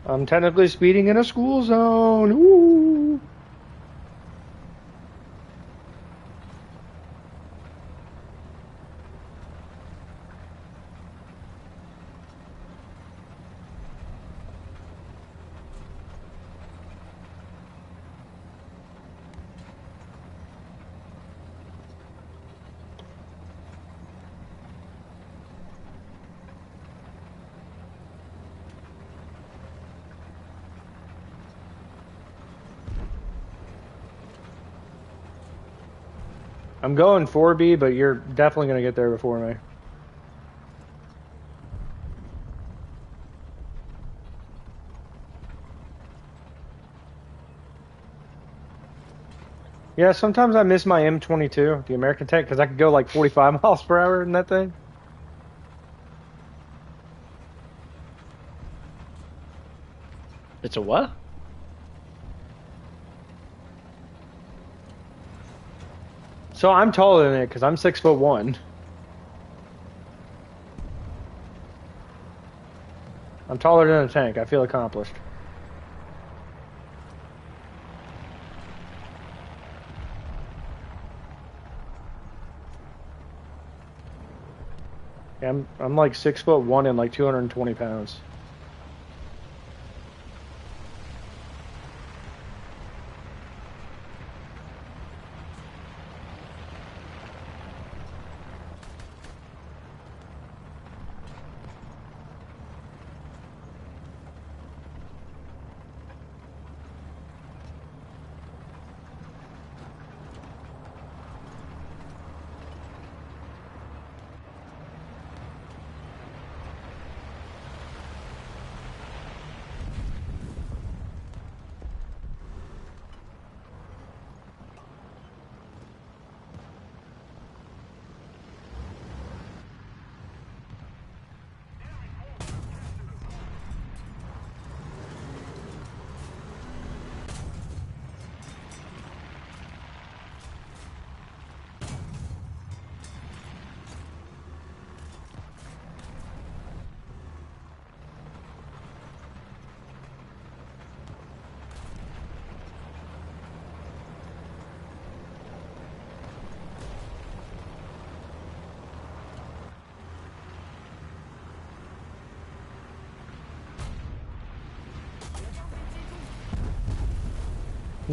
I'm technically speeding in a school zone. Ooh. I'm going 4B, but you're definitely going to get there before me. Yeah, sometimes I miss my M22, the American tank, because I could go like 45 miles per hour in that thing. It's a what? So I'm taller than it because I'm 6'1". I'm taller than a tank. I feel accomplished. Yeah, I'm like 6'1" and like 220 pounds.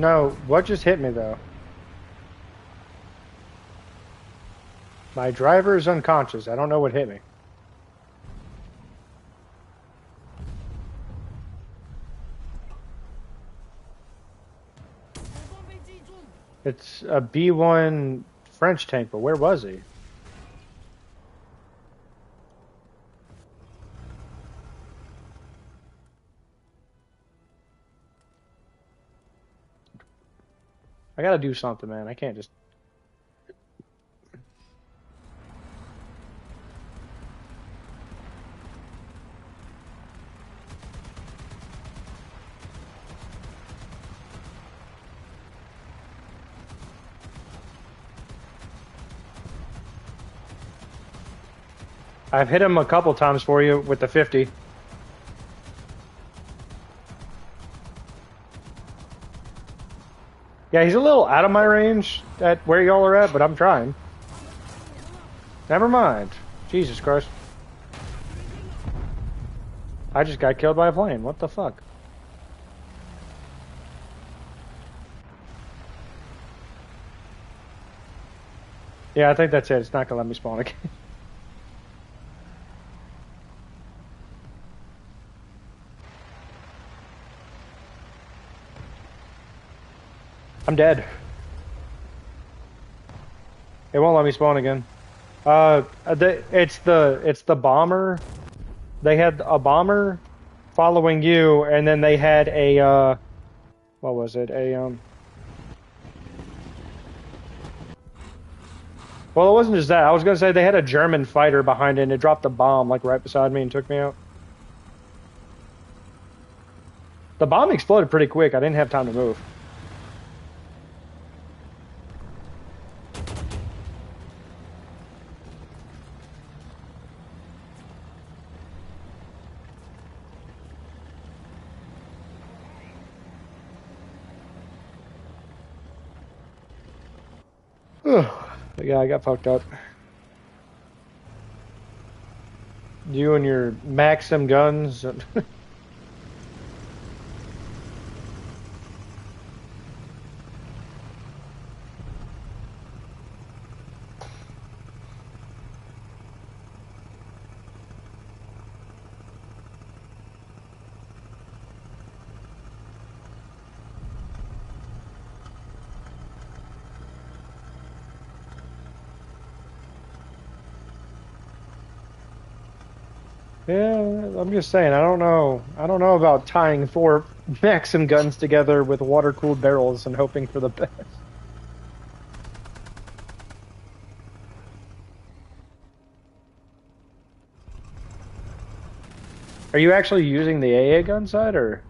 No, what just hit me though? My driver is unconscious. I don't know what hit me. It's a B1 French tank, but where was he? I gotta do something, man. I can't just... I've hit him a couple times for you with the 50. Yeah, he's a little out of my range at where y'all are at, but I'm trying. Never mind. Jesus Christ. I just got killed by a plane. What the fuck? Yeah, I think that's it. It's not gonna let me spawn again. I'm dead. It won't let me spawn again. It's the bomber. They had a bomber following you, and then they had a what was it? Well, it wasn't just that. I was gonna say they had a German fighter behind it, and it dropped a bomb like right beside me and took me out. The bomb exploded pretty quick. I didn't have time to move. Yeah, I got fucked up. You and your Maxim guns. Yeah, I'm just saying. I don't know. I don't know about tying 4 Maxim guns together with water-cooled barrels and hoping for the best. Are you actually using the AA gun side, or?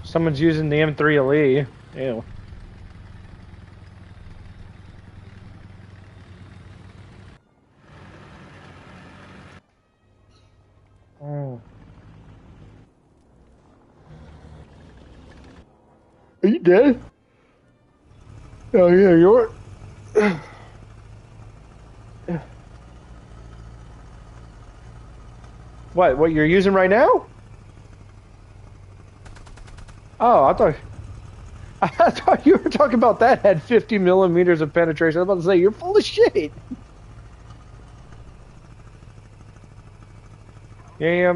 Someone's using the M3 Elite. Ew. Oh. Are you dead? Oh yeah, you're. What you're using right now? Oh, I thought. I thought you were talking about that had 50 millimeters of penetration. I was about to say you're full of shit. Yeah.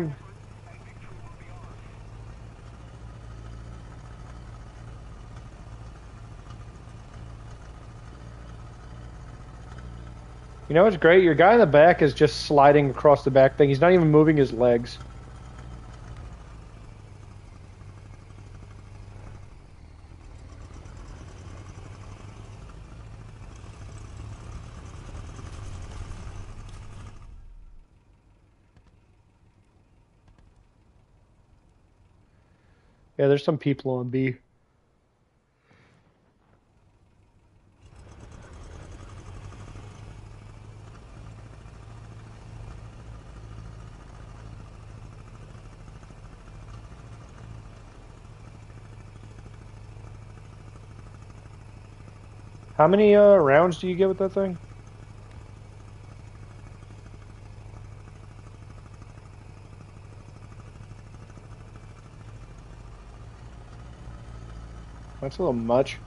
You know what's great? Your guy in the back is just sliding across the back thing. He's not even moving his legs. Yeah, there's some people on B. How many rounds do you get with that thing? That's a little much.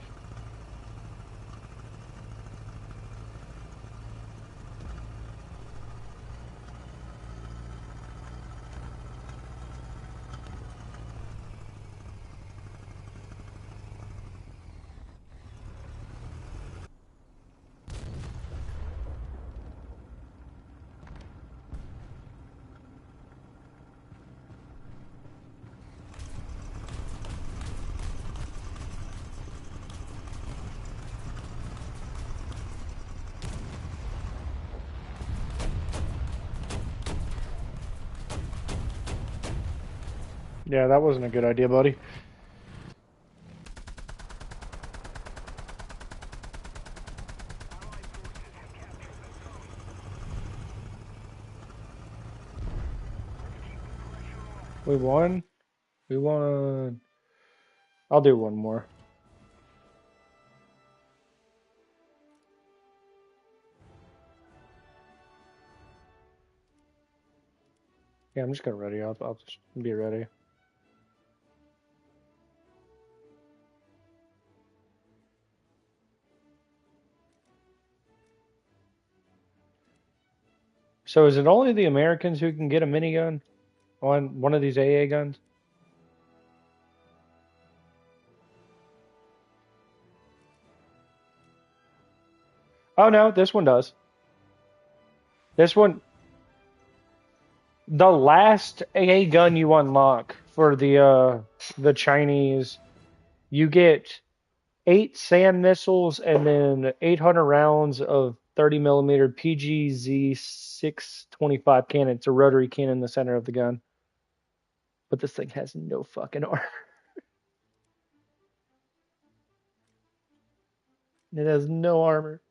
Yeah, that wasn't a good idea, buddy. We won. We won. I'll do one more. Yeah, I'm just gonna ready. I'll just be ready. So is it only the Americans who can get a minigun on one of these AA guns? Oh no, this one does. This one, the last AA gun you unlock for the Chinese, you get 8 SAM missiles and then 800 rounds of 30 millimeter PGZ 625 cannon. It's a rotary cannon in the center of the gun. But this thing has no fucking armor. It has no armor.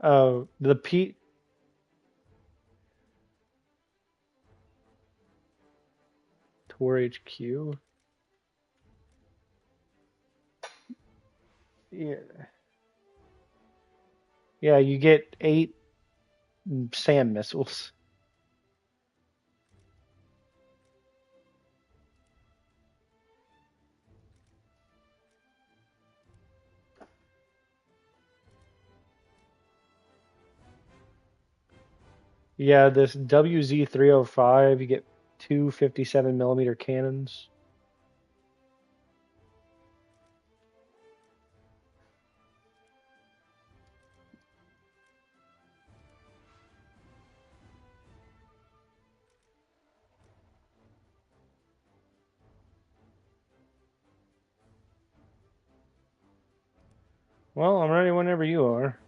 The P Tor HQ. Yeah, yeah. You get 8 SAM missiles. Yeah, this WZ-305. You get 2 57 millimeter cannons. Well, I'm ready whenever you are.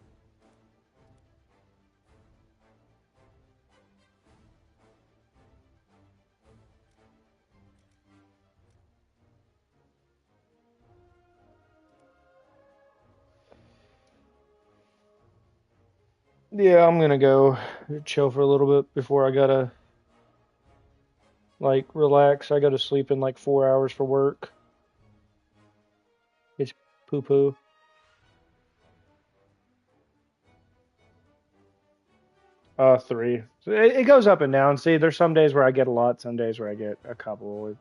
Yeah, I'm gonna go chill for a little bit before I gotta like relax. I gotta sleep in like 4 hours for work. It's poo poo. 3. So it goes up and down. See, there's some days where I get a lot, some days where I get a couple.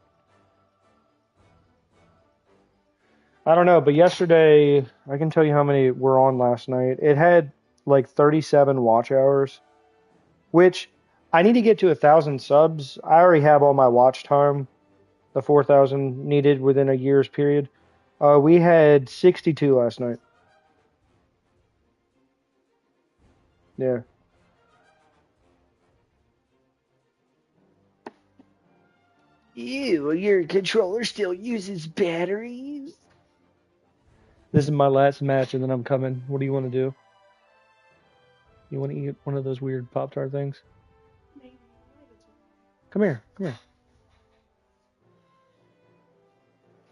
I don't know, but yesterday I can tell you how many were on last night. It had like 37 watch hours, which I need to get to 1,000 subs. I already have all my watch time, the 4,000 needed within a year's period. We had 62 last night. Yeah. Ew, your controller still uses batteries. This is my last match, and then I'm coming. What do you want to do? You want to eat one of those weird Pop Tart things? Come here, come here.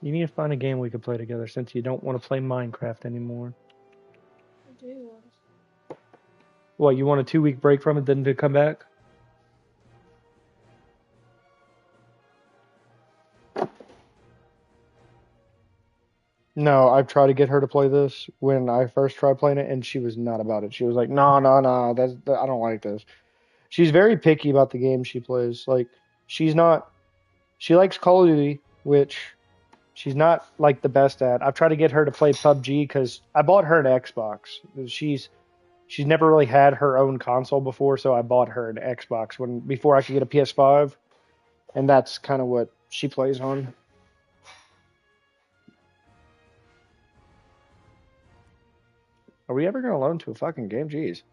You need to find a game we could play together since you don't want to play Minecraft anymore. I do. What, you want a 2 week break from it, then to come back? No, I've tried to get her to play this when I first tried playing it, and she was not about it. She was like, "No, no, no, I don't like this." She's very picky about the games she plays. Like, she's not. She likes Call of Duty, which she's not like the best at. I've tried to get her to play PUBG because I bought her an Xbox. She's never really had her own console before, so I bought her an Xbox when before I could get a PS5, and that's kind of what she plays on. Are we ever gonna loan to a fucking game? Jeez.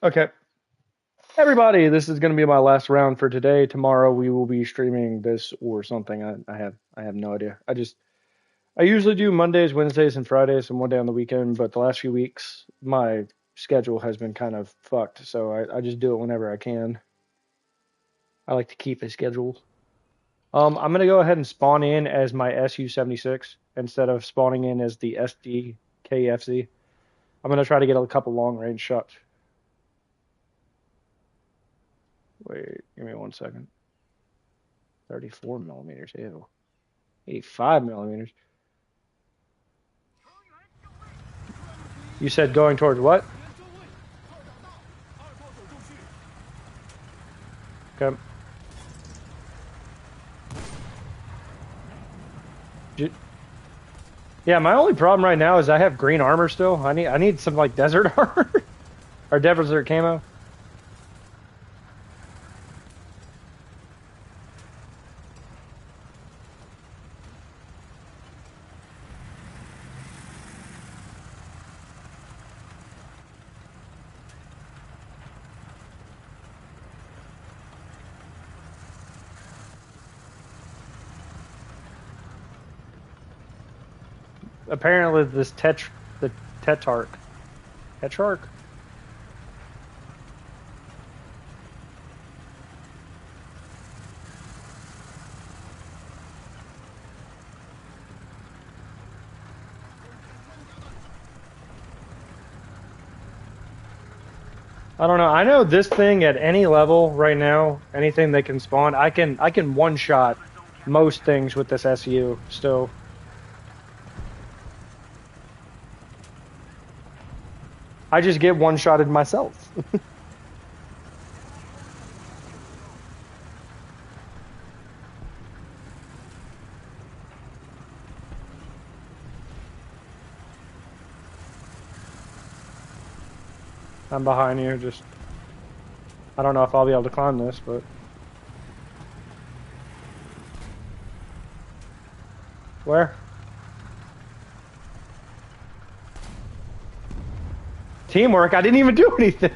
Okay. Everybody, this is going to be my last round for today. Tomorrow we will be streaming this or something. I have no idea. I usually do Mondays, Wednesdays, and Fridays, and one day on the weekend. But the last few weeks, my schedule has been kind of fucked, so I just do it whenever I can. I like to keep a schedule. I'm gonna go ahead and spawn in as my SU-76 instead of spawning in as the SDKFZ. I'm gonna try to get a couple long range shots. Wait, give me 1 second. 34 millimeters, ew. 85 millimeters. You said going towards what? Okay. Yeah, my only problem right now is I have green armor still. I need some like desert armor or desert camo. Apparently, the Tetrarch. I don't know. I know this thing at any level right now, anything they can spawn, I can one shot most things with this SU still. I just get one shotted myself. I'm behind you. Just I don't know if I'll be able to climb this, but where? Teamwork. I didn't even do anything.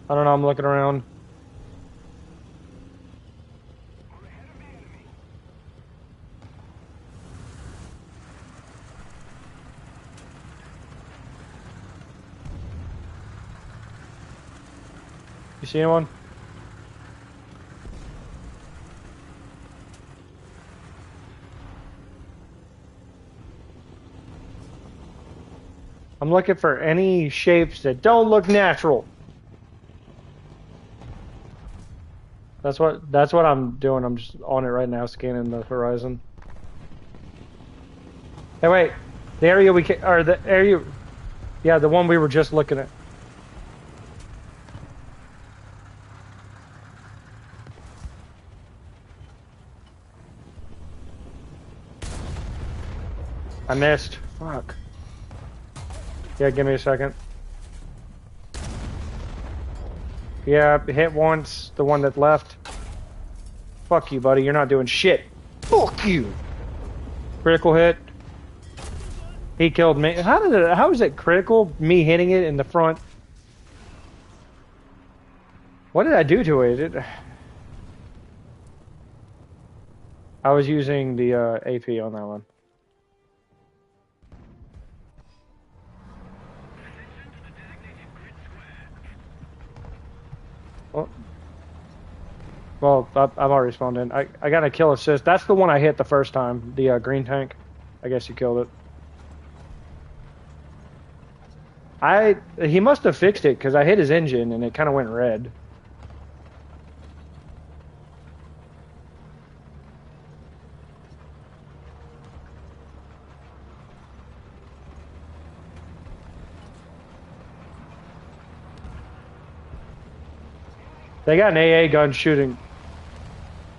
I don't know. I'm looking around. You see anyone? I'm looking for any shapes that don't look natural. That's what I'm doing. I'm just on it right now, scanning the horizon. Hey, wait. The area or the area, yeah, the one we were just looking at. I missed. Fuck. Yeah, give me a second. Yeah, hit once. The one that left. Fuck you, buddy. You're not doing shit. Fuck you. Critical hit. He killed me. How is it critical? Me hitting it in the front. What did I do to it? I was using the AP on that one. Well, I've already spawned in. I got a kill assist. That's the one I hit the first time. The green tank. I guess you killed it. He must have fixed it because I hit his engine and it kind of went red. They got an AA gun shooting.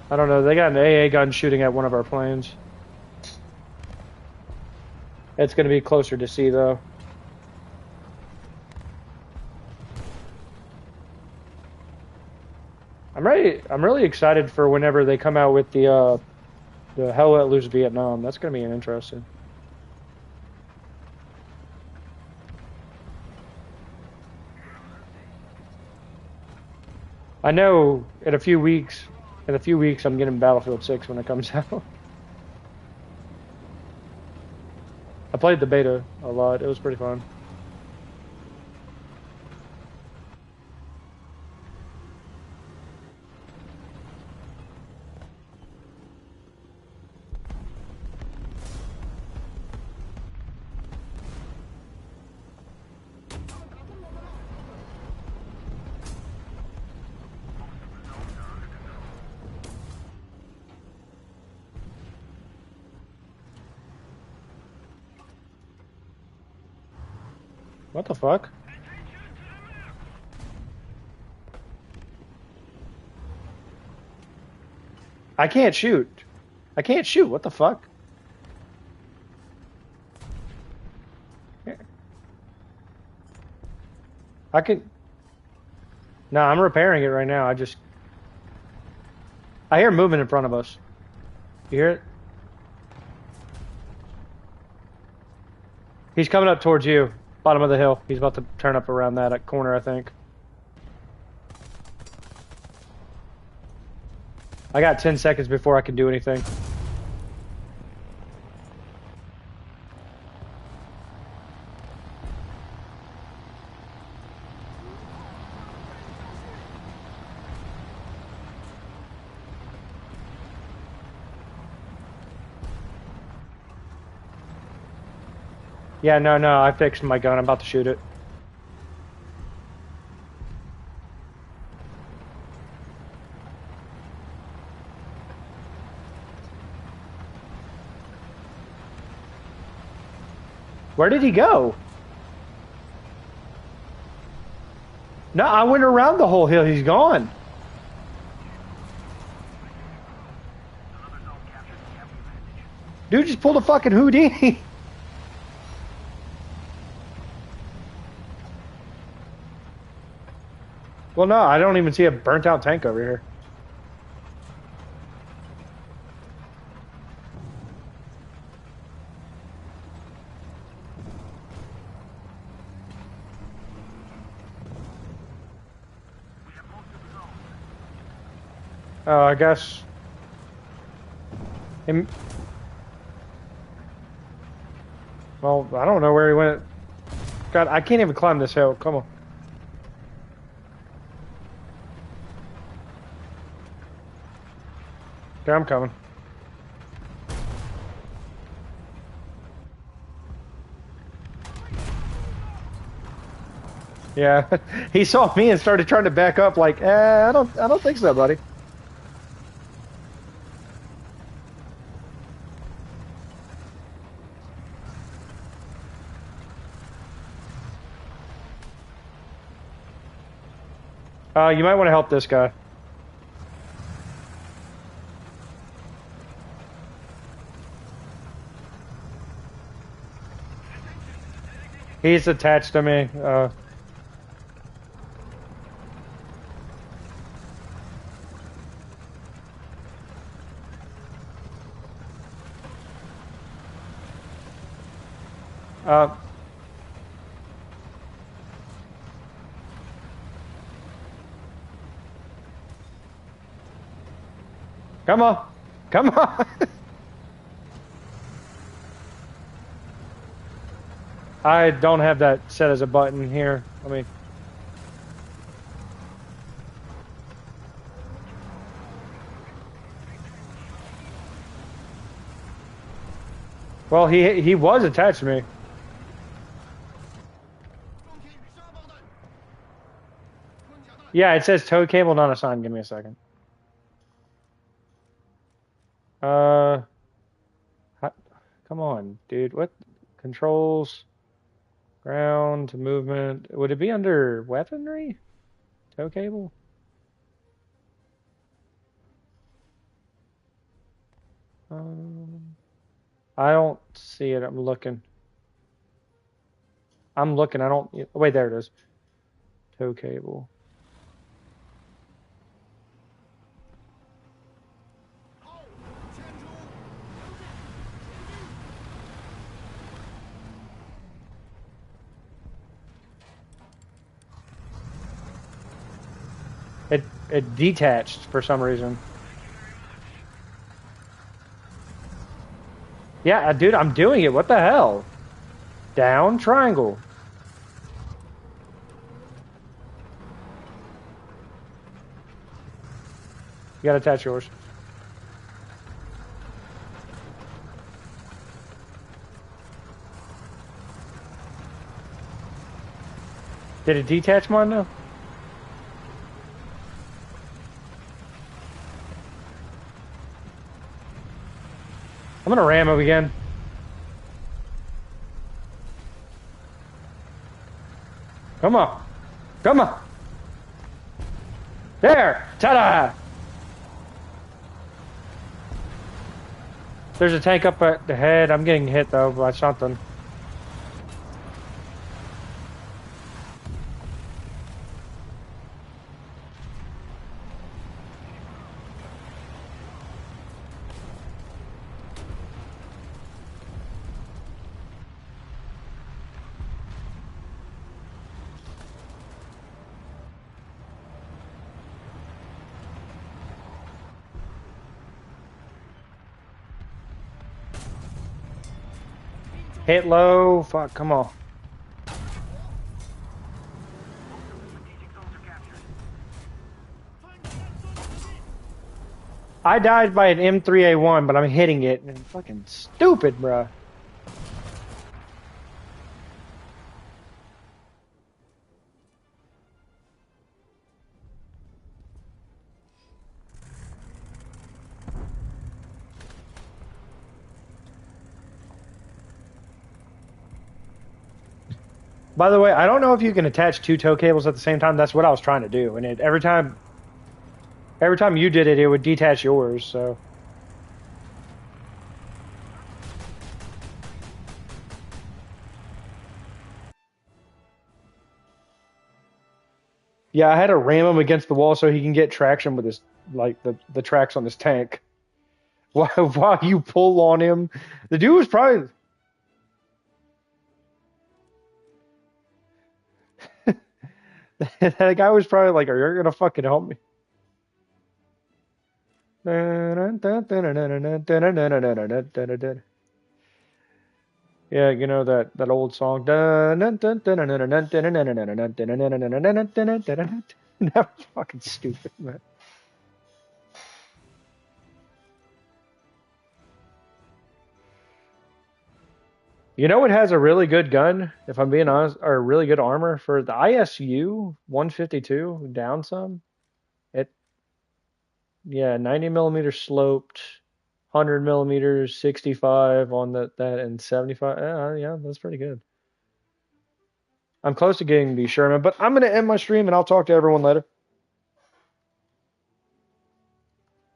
I don't know. They got an AA gun shooting at one of our planes. It's going to be closer to sea though. I'm really excited for whenever they come out with the Hell Let Loose Vietnam. That's going to be interesting. I know in a few weeks I'm getting Battlefield 6 when it comes out. I played the beta a lot. It was pretty fun. What the fuck? I can't shoot. I can't shoot. What the fuck? I can... No, I'm repairing it right now. I hear movement in front of us. You hear it? He's coming up towards you. Bottom of the hill. He's about to turn up around that corner, I think. I got 10 seconds before I can do anything. Yeah, no, I fixed my gun. I'm about to shoot it. Where did he go? No, I went around the whole hill. He's gone. Dude just pulled a fucking Houdini. Well, no, I don't even see a burnt out tank over here. Oh, I guess. Well, I don't know where he went. God, I can't even climb this hill. Come on. Okay, I'm coming. Yeah, he saw me and started trying to back up. Like, I don't think so, buddy. You might want to help this guy. He's attached to me. Come on. Come on. I don't have that set as a button here. Let me... Well, he was attached to me. Yeah, it says tow cable not assigned. Give me a second. Uh, come on, dude. What controls? Ground movement. Would it be under weaponry? Tow cable? Um, I don't see it. I'm looking. I don't. Wait, there it is. Tow cable. It detached for some reason. Yeah, dude, I'm doing it. What the hell? Down triangle. You gotta attach yours. Did it detach mine though? I'm gonna ram him again. Come on. Come on. There. Ta-da! There's a tank up at the head. I'm getting hit though by something. Hit low. Fuck, come on. I died by an M3A1, but I'm hitting it. And fucking stupid, bruh. By the way, I don't know if you can attach two tow cables at the same time. That's what I was trying to do, and every time you did it, it would detach yours. So yeah, I had to ram him against the wall so he can get traction with his like the tracks on his tank. While you pull on him, the dude was probably that guy was probably like, "Are you gonna fucking help me?" Yeah, you know that old song. That was fucking stupid, man. You know it has a really good gun, if I'm being honest, or really good armor for the ISU 152 down some. It yeah, 90 millimeter sloped, 100 millimeters, 65 on that and 75. Yeah, that's pretty good. I'm close to getting the Sherman, but I'm gonna end my stream and I'll talk to everyone later.